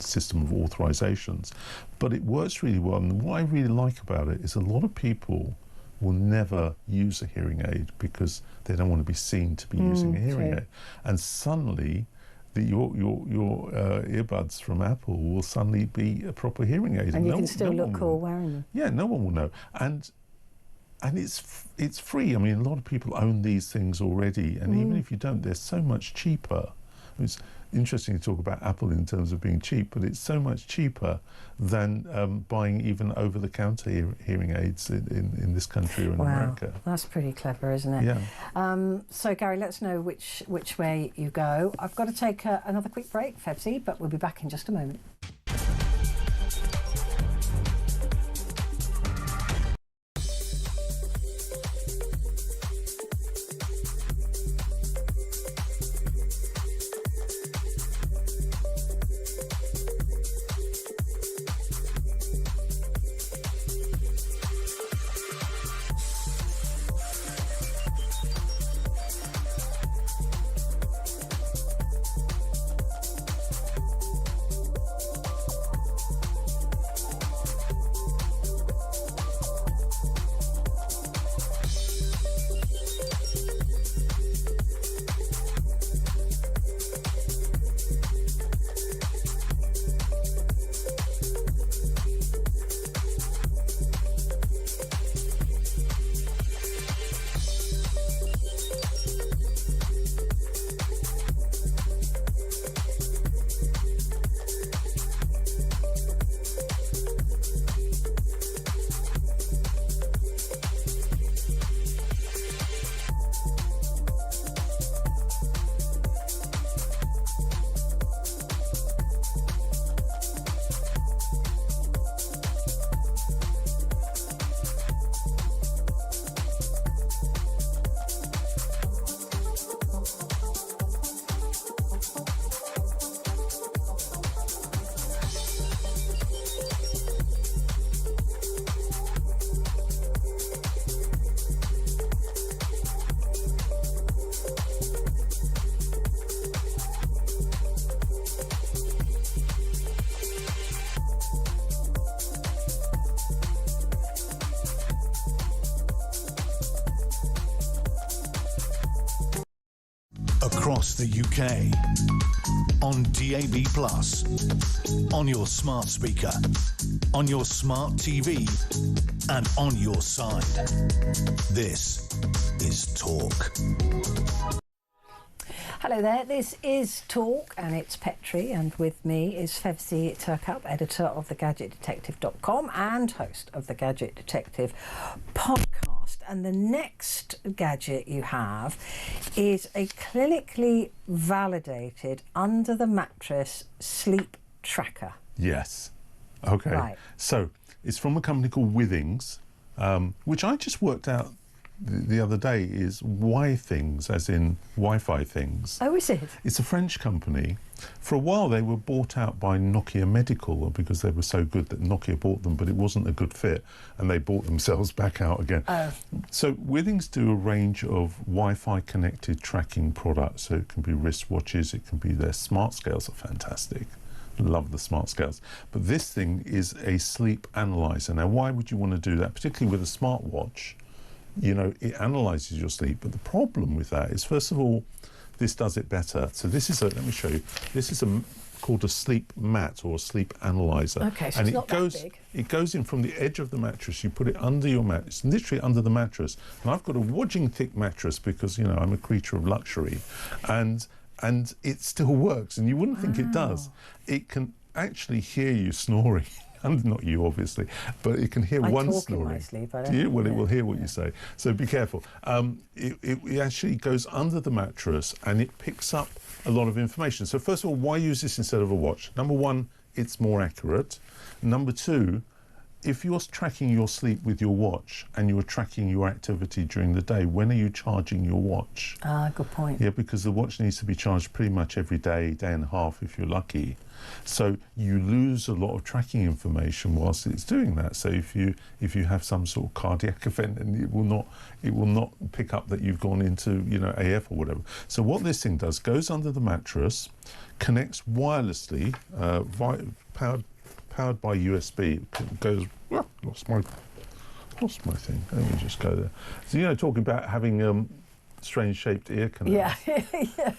system of authorizations, but it works really well. And what I really like about it is a lot of people will never use a hearing aid because they don't want to be seen to be using a hearing aid, and suddenly your earbuds from Apple will suddenly be a proper hearing aid, and you can still look cool wearing them. Yeah, no one will know. And it's free. I mean, a lot of people own these things already, and even if you don't, they're so much cheaper. It's interesting to talk about Apple in terms of being cheap, but it's so much cheaper than buying even over-the-counter hearing aids in this country or in America. That's pretty clever, isn't it? Yeah. So, Gary, let's know which way you go. I've got to take another quick break, Febsy, but we'll be back in just a moment. across the UK, on DAB+, on your smart speaker, on your smart TV, and on your side. This is Talk. Hello there, this is Talk and it's Petrie, and with me is Fevzi Turkup, editor of thegadgetdetective.com and host of the Gadget Detective podcast. And the next gadget you have is a clinically validated under the mattress sleep tracker. Yes. Okay. Right. So it's from a company called Withings, which I just worked out the other day is things, as in Wi-Fi things. Oh, is it? It's a French company. For a while they were bought out by Nokia Medical because they were so good that Nokia bought them, but it wasn't a good fit and they bought themselves back out again. Oh. So Withings do a range of Wi-Fi connected tracking products. So it can be wristwatches, it can be their smart scales are fantastic. Love the smart scales. But this thing is a sleep analyzer. Now, why would you want to do that? Particularly with a smartwatch, you know, it analyzes your sleep. But the problem with that is, first of all, this does it better. So this is let me show you. This is called a sleep mat or a sleep analyzer. Okay, so and it's not that big. It goes in from the edge of the mattress. You put it under your mat. It's literally under the mattress. And I've got a wodging thick mattress because, you know, I'm a creature of luxury. And it still works, and you wouldn't think it does. It can actually hear you snoring. And not you, obviously, but it can hear one snoring. I talk in my sleep. Well, it will hear what you say. So be careful. It actually goes under the mattress and it picks up a lot of information. So first of all, why use this instead of a watch? Number one, it's more accurate. Number two, if you're tracking your sleep with your watch and you're tracking your activity during the day, when are you charging your watch? Ah, good point. Yeah, because the watch needs to be charged pretty much every day, day and a half if you're lucky. So you lose a lot of tracking information whilst it's doing that. So if you have some sort of cardiac event, and it will not pick up that you've gone into, you know, AF or whatever. So what this thing does, goes under the mattress, connects wirelessly, powered by USB. It goes. Lost my thing. Let me just go there. So, you know, talking about having strange shaped ear canals. Yeah,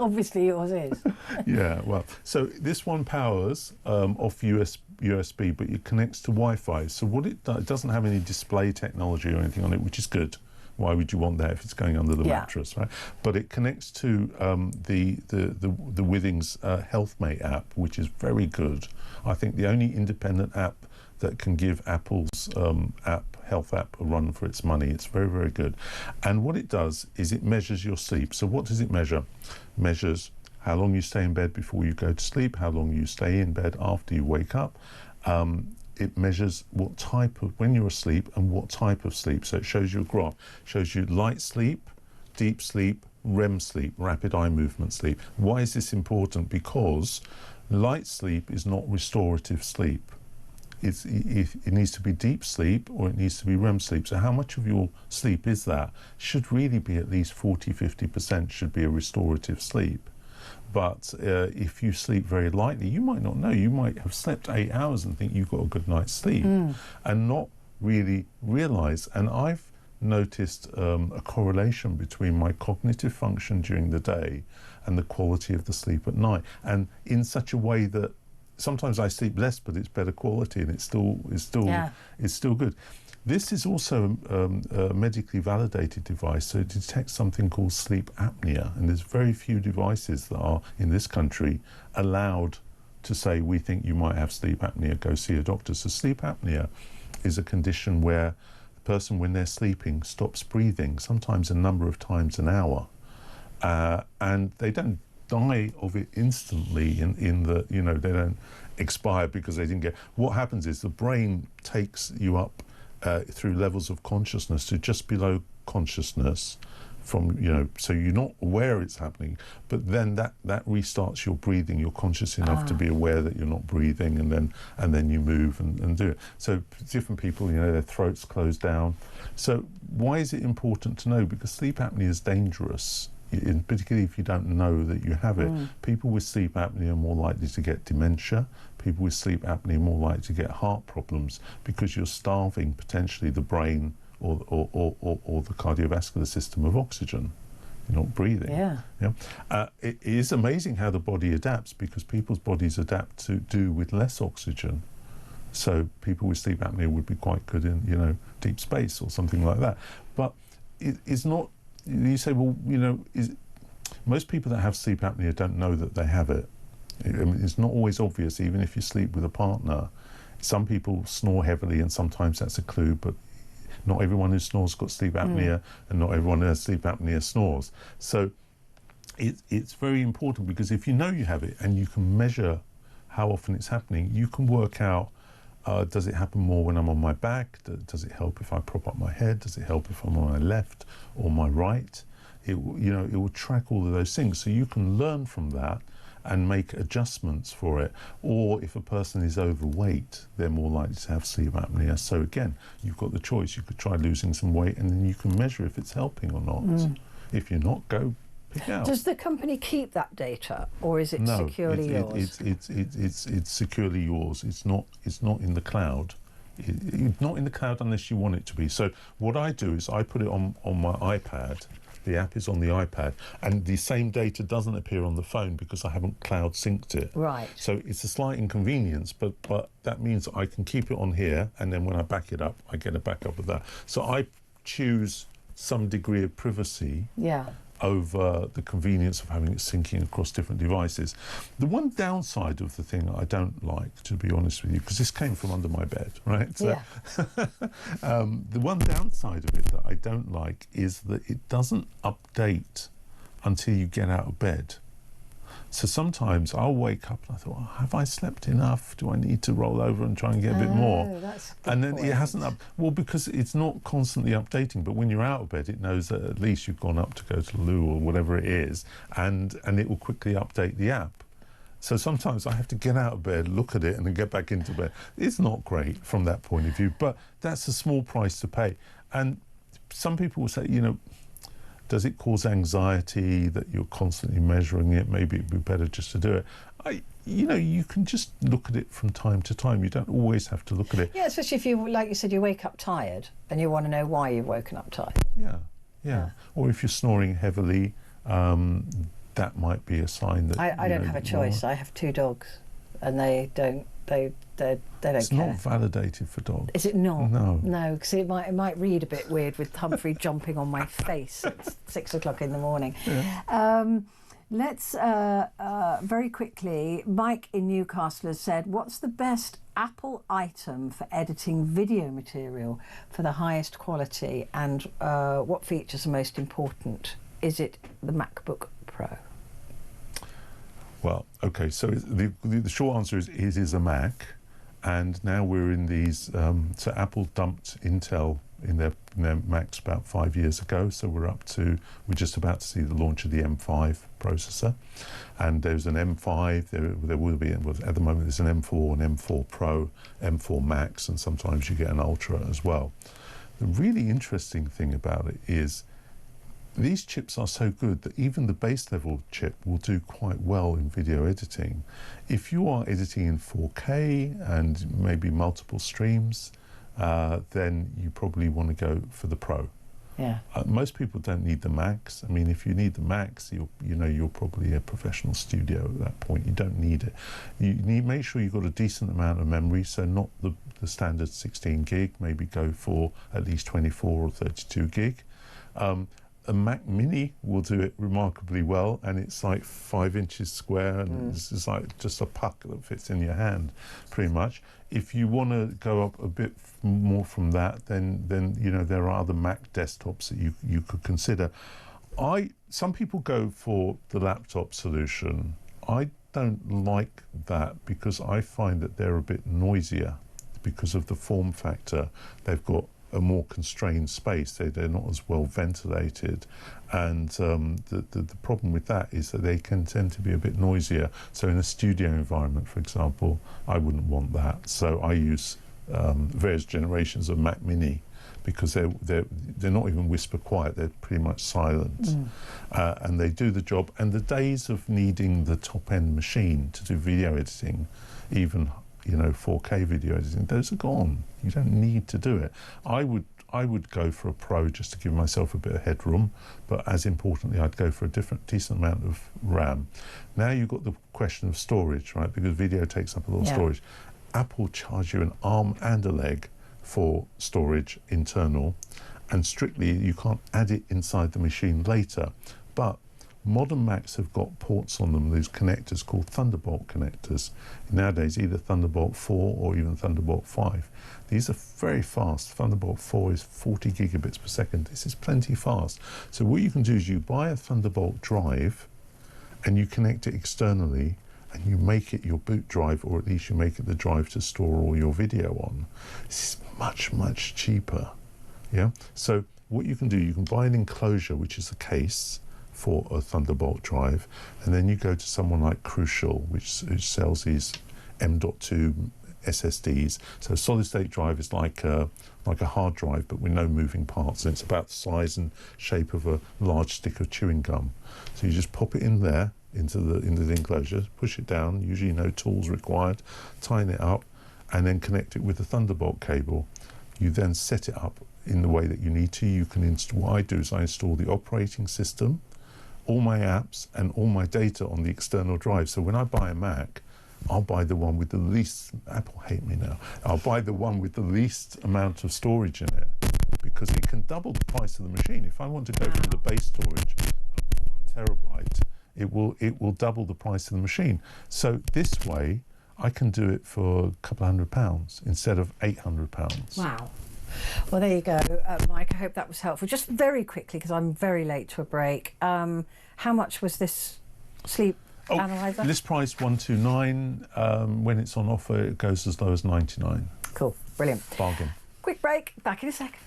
obviously yours is. Yeah, well, so this one powers off USB, but it connects to Wi-Fi. So what it doesn't have any display technology or anything on it, which is good. Why would you want that if it's going under the mattress, right? But it connects to the Withings HealthMate app, which is very good. I think the only independent app that can give Apple's health app a run for its money. It's very, very good. And what it does is it measures your sleep. So what does it measure? Measures how long you stay in bed before you go to sleep, how long you stay in bed after you wake up. It measures what type of, when you're asleep and what type of sleep. So it shows you a graph, shows you light sleep, deep sleep, REM sleep, rapid eye movement sleep. Why is this important? Because light sleep is not restorative sleep. It needs to be deep sleep or it needs to be REM sleep. So how much of your sleep is that? Should really be at least 40-50% should be a restorative sleep. But if you sleep very lightly, you might not know. You might have slept 8 hours and think you've got a good night's sleep and not really realise. And I've noticed a correlation between my cognitive function during the day and the quality of the sleep at night. And in such a way that sometimes I sleep less, but it's better quality and it's still good. This is also a medically validated device, so it detects something called sleep apnea, and there's very few devices that are in this country allowed to say, we think you might have sleep apnea, go see a doctor. So sleep apnea is a condition where the person, when they're sleeping, stops breathing, sometimes a number of times an hour, and they don't die of it instantly in the, you know, they don't expire because they didn't get. What happens is the brain takes you up through levels of consciousness to just below consciousness, from, you know, so you're not aware it's happening, but then that restarts your breathing. You're conscious enough to be aware that you're not breathing, and then you move and do it. So different people, you know, their throats close down. So why is it important to know? Because sleep apnea is dangerous, particularly if you don't know that you have it. People with sleep apnea are more likely to get dementia. People with sleep apnea are more likely to get heart problems, because you're starving potentially the brain or the cardiovascular system of oxygen. you're not breathing. Yeah. It is amazing how the body adapts, because people's bodies adapt to do with less oxygen. So people with sleep apnea would be quite good in, you know, deep space or something like that. But it's not, you say, well, you know, most people that have sleep apnea don't know that they have it. I mean, it's not always obvious, even if you sleep with a partner. Some people snore heavily, and sometimes that's a clue, but not everyone who snores has got sleep apnea, and not everyone who has sleep apnea snores. So it's very important, because if you know you have it and you can measure how often it's happening, you can work out, does it happen more when I'm on my back? Does it help if I prop up my head? Does it help if I'm on my left or my right? It will track all of those things, so you can learn from that and make adjustments for it. Or if a person is overweight, they're more likely to have sleep apnea. So again, you've got the choice. You could try losing some weight, and then you can measure if it's helping or not. If you're not, go pick out. Does the company keep that data, or is it securely yours? It's securely yours. It's not in the cloud. It's not in the cloud unless you want it to be. So what I do is I put it on my iPad. The app is on the iPad, and the same data doesn't appear on the phone because I haven't cloud synced it. Right. So it's a slight inconvenience, but that means I can keep it on here, and then when I back it up, I get a backup of that. So I choose some degree of privacy. Yeah. Over the convenience of having it syncing across different devices. The one downside of the thing I don't like, to be honest with you, because this came from under my bed, right? So, the one downside of it that I don't like is that it doesn't update until you get out of bed. So sometimes I'll wake up and I thought, have I slept enough? Do I need to roll over and try and get a bit more? That's a good and then point. it hasn't well, because it's not constantly updating, but when you're out of bed, it knows that at least you've gone up to go to the loo or whatever it is, and it will quickly update the app. So sometimes I have to get out of bed, look at it, and then get back into bed. It's not great from that point of view, but that's a small price to pay. And some people will say, you know, does it cause anxiety that you're constantly measuring it? Maybe it'd be better just to do it. You know, you can just look at it from time to time. You don't always have to look at it. Yeah, especially if you, like you said, you wake up tired and you want to know why you've woken up tired. Yeah. Or if you're snoring heavily, that might be a sign that I don't have a choice. I have 2 dogs, and they don't care. It's not validated for dogs. Is it not? No, because it might read a bit weird with Humphrey jumping on my face at 6 o'clock in the morning. Yeah. Let's very quickly. Mike in Newcastle has said, "What's the best Apple item for editing video material for the highest quality, and what features are most important? Is it the MacBook Pro?" Well, okay, so the short answer is it is a Mac, and now we're in these, so Apple dumped Intel in their Macs about 5 years ago, so we're just about to see the launch of the M5 processor, and there's an M5, there will be, at the moment there's an M4, an M4 Pro, M4 Max, and sometimes you get an Ultra as well. The really interesting thing about it is these chips are so good that even the base level chip will do quite well in video editing. If you are editing in 4K and maybe multiple streams, then you probably want to go for the Pro. Yeah. Most people don't need the Max. I mean, if you need the Max, you're probably a professional studio at that point. You don't need it. You need make sure you've got a decent amount of memory, so not the standard 16 gig. Maybe go for at least 24 or 32 gig. A Mac Mini will do it remarkably well, and it's like 5 inches square, and it's like just a puck that fits in your hand, pretty much. If you want to go up a bit more from that, then you know there are other Mac desktops that you could consider. Some people go for the laptop solution. I don't like that because I find that they're a bit noisier because of the form factor. They've got a more constrained space. They're not as well ventilated, and the problem with that is that they can tend to be a bit noisier. So in a studio environment, for example, I wouldn't want that. So I use various generations of Mac Mini because they're not even whisper quiet. They're pretty much silent, and they do the job. And the days of needing the top end machine to do video editing, even 4K video editing, those are gone. You don't need to do it. I I would go for a Pro just to give myself a bit of headroom, but as importantly, I'd go for a decent amount of RAM. Now you've got the question of storage, right? Because video takes up a lot of storage. Apple charge you an arm and a leg for storage internal, and strictly you can't add it inside the machine later. But modern Macs have got ports on them, these connectors called Thunderbolt connectors. Nowadays, either Thunderbolt 4 or even Thunderbolt 5. These are very fast. Thunderbolt 4 is 40 gigabits per second. This is plenty fast. So what you can do is you buy a Thunderbolt drive and you connect it externally, and you make it your boot drive, or at least you make it the drive to store all your video on. This is much, much cheaper. Yeah. So what you can do, you can buy an enclosure, which is a case for a Thunderbolt drive, and then you go to someone like Crucial, which sells these M.2 SSDs. So a solid state drive is like a hard drive, but with no moving parts, and it's about the size and shape of a large stick of chewing gum. So you just pop it in there into the enclosure, push it down, usually no tools required, tighten it up, and then connect it with the Thunderbolt cable. You then set it up in the way that you need to. You can install, what I do is I install the operating system, all my apps and all my data on the external drive. So when I buy a Mac, I'll buy the one with the least, Apple hate me now, I'll buy the one with the least amount of storage in it, because it can double the price of the machine. If I want to go from the base storage of 1 terabyte, it will double the price of the machine. So this way, I can do it for a couple £100 instead of £800. Wow. Well, there you go, Mike. I hope that was helpful. Just very quickly, because I'm very late to a break. How much was this sleep analyzer? List price 129. When it's on offer, it goes as low as 99. Cool, brilliant. Bargain. Quick break. Back in a second.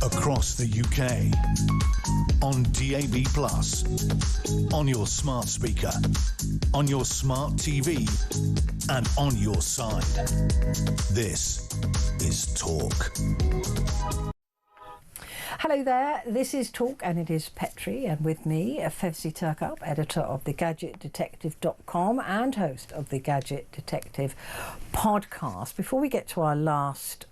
Across the UK, on DAB+, on your smart speaker, on your smart TV, and on your side. This is Talk. Hello there, this is Talk, and it is Petrie, and with me, Fevzi Turkup, editor of thegadgetdetective.com and host of the Gadget Detective podcast. Before we get to our last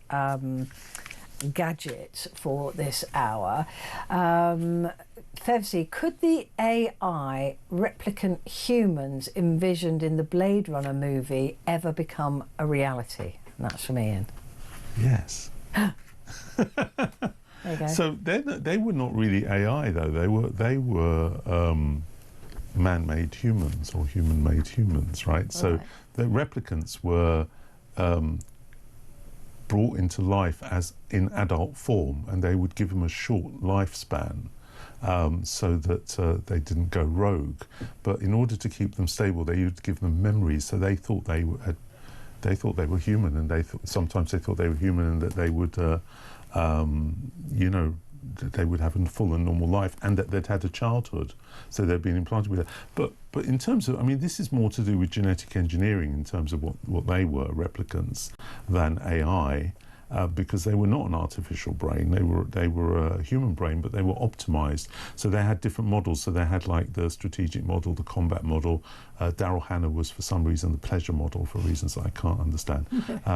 gadget for this hour, Fevzi, could the AI replicant humans envisioned in the Blade Runner movie ever become a reality? And that's from Ian. Yes. There you go. So they were not really AI though. They were man-made humans or human-made humans, right? So the replicants were brought into life as in adult form, and they would give them a short lifespan so that they didn't go rogue. But in order to keep them stable, they would give them memories, so they thought they were human, and sometimes they thought they were human, and that they would, you know, that they would have a full and normal life, and that they'd had a childhood, so they'd been implanted with it. But in terms of, I mean, this is more to do with genetic engineering in terms of what they were, replicants, than AI, because they were not an artificial brain. They were a human brain, but they were optimized. So they had different models. So they had like the strategic model, the combat model. Daryl Hannah was for some reason the pleasure model for reasons that I can't understand.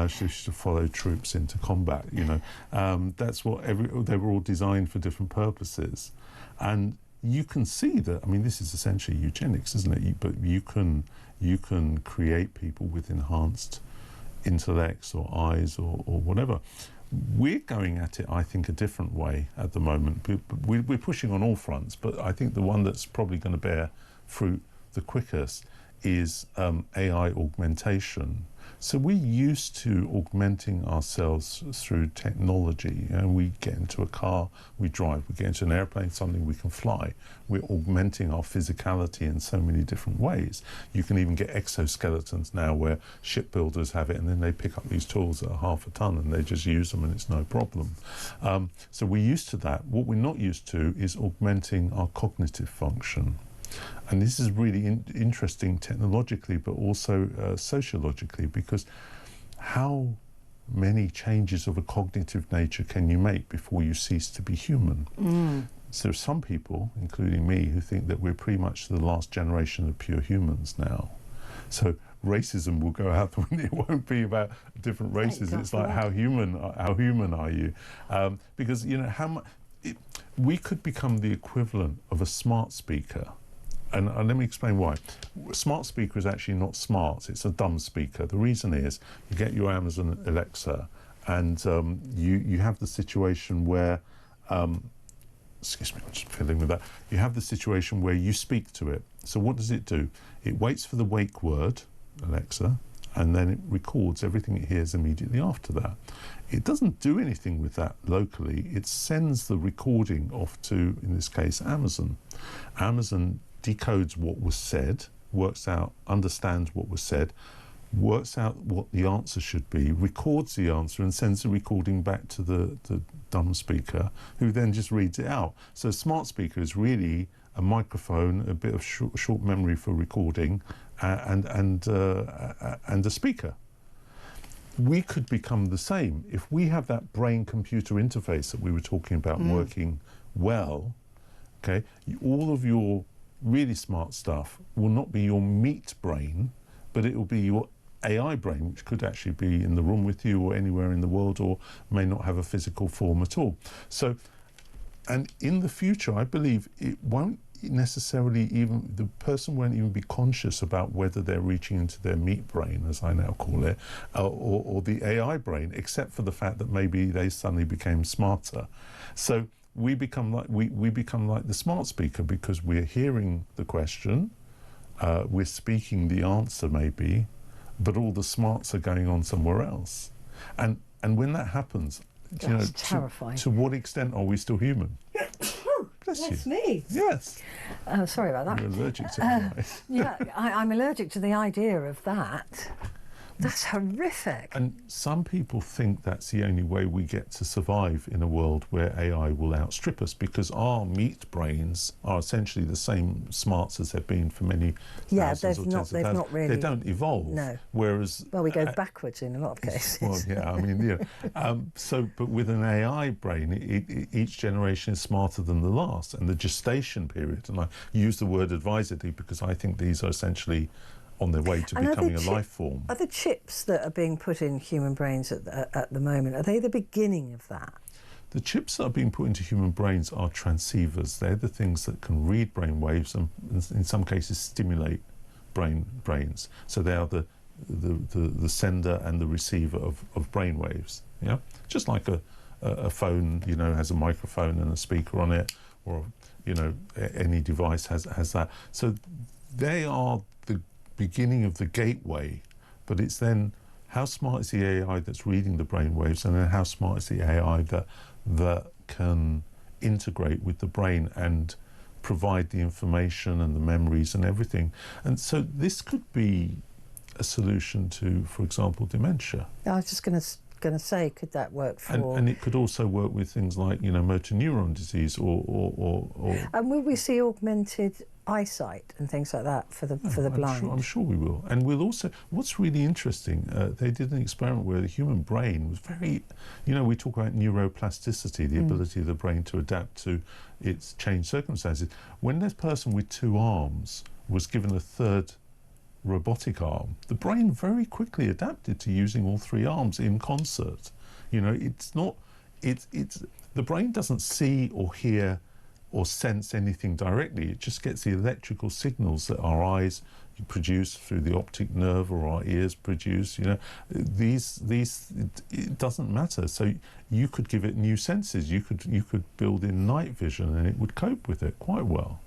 She used to follow troops into combat. You know, that's what they were all designed for different purposes, and you can see that. I mean, this is essentially eugenics, isn't it? But you can create people with enhanced intellects or eyes or whatever. We're going at it, I think, a different way at the moment. We're pushing on all fronts, but I think the one that's probably going to bear fruit the quickest is AI augmentation. So we're used to augmenting ourselves through technology. You know, we get into a car, we drive, we get into an airplane, suddenly we can fly. We're augmenting our physicality in so many different ways. You can even get exoskeletons now where shipbuilders have it, and then they pick up these tools that are half a ton and they just use them and it's no problem. So we're used to that. What we're not used to is augmenting our cognitive function. And this is really interesting technologically, but also sociologically, because how many changes of a cognitive nature can you make before you cease to be human? So some people, including me, who think that we're pretty much the last generation of pure humans now. So racism will go out the window. It won't be about different races. It's like how human are you? Because, you know, we could become the equivalent of a smart speaker. And let me explain why. A smart speaker is actually not smart, it's a dumb speaker. The reason is you get your Amazon Alexa, and you have the situation where, excuse me, I'm just fiddling with that. You have the situation where you speak to it. So what does it do? It waits for the wake word, Alexa, and then it records everything it hears immediately after that. It doesn't do anything with that locally. It sends the recording off to, in this case, Amazon. Amazon decodes what was said, works out, understands what was said, works out what the answer should be, records the answer and sends the recording back to the dumb speaker, who then just reads it out. So a smart speaker is really a microphone, a bit of short memory for recording, and a speaker. We could become the same if we have that brain-computer interface that we were talking about working well. Okay, all of your really smart stuff will not be your meat brain, but it will be your AI brain, which could actually be in the room with you or anywhere in the world, or may not have a physical form at all. So, and in the future, I believe it won't necessarily even, the person won't even be conscious about whether they're reaching into their meat brain, as I now call it, or the AI brain, except for the fact that maybe they suddenly became smarter. So we become like we become like the smart speaker, because we're hearing the question, we're speaking the answer maybe, but all the smarts are going on somewhere else. And when that happens, you know, terrifying. To what extent are we still human? Bless me. Yes. Sorry about that. You're allergic to it. Yeah, I'm allergic to the idea of that. That's horrific. And some people think that's the only way we get to survive in a world where AI will outstrip us, because our meat brains are essentially the same smarts as they've been for many thousands or tens of thousands. Not really. They don't evolve. No. Whereas... Well, we go backwards in a lot of cases. Well, yeah, I mean, yeah. But with an AI brain, each generation is smarter than the last, and the gestation period, and I use the word advisedly because I think these are essentially on their way to becoming a life form. Are the chips that are being put in human brains at the moment, are they the beginning of that? The chips that are being put into human brains are transceivers. They're the things that can read brain waves and in some cases stimulate brains. So they are the sender and the receiver of brain waves. Yeah, just like a phone, you know, has a microphone and a speaker on it, or, you know, any device has that. So they are the beginning of the gateway, but it's then how smart is the AI that's reading the brainwaves, and then how smart is the AI that can integrate with the brain and provide the information and the memories and everything. And so this could be a solution to, for example, dementia. I was just going to say, could that work for? And it could also work with things like, you know, motor neuron disease or And will we see augmented eyesight and things like that for the blind? I'm sure we will. And we'll also, what's really interesting, they did an experiment where the human brain was very, you know, we talk about neuroplasticity, the ability of the brain to adapt to its changed circumstances. When this person with 2 arms was given a 3rd robotic arm, the brain very quickly adapted to using all 3 arms in concert. You know, it's not, it's the brain doesn't see or hear or sense anything directly. It just gets the electrical signals that our eyes produce through the optic nerve or our ears produce. You know, it doesn't matter. So you could give it new senses. You could build in night vision, and it would cope with it quite well.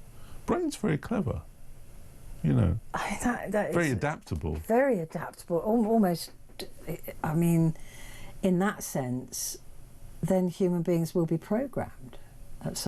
Brain's very clever. You know, that very is adaptable. Very adaptable. Almost, I mean, in that sense, then human beings will be programmed.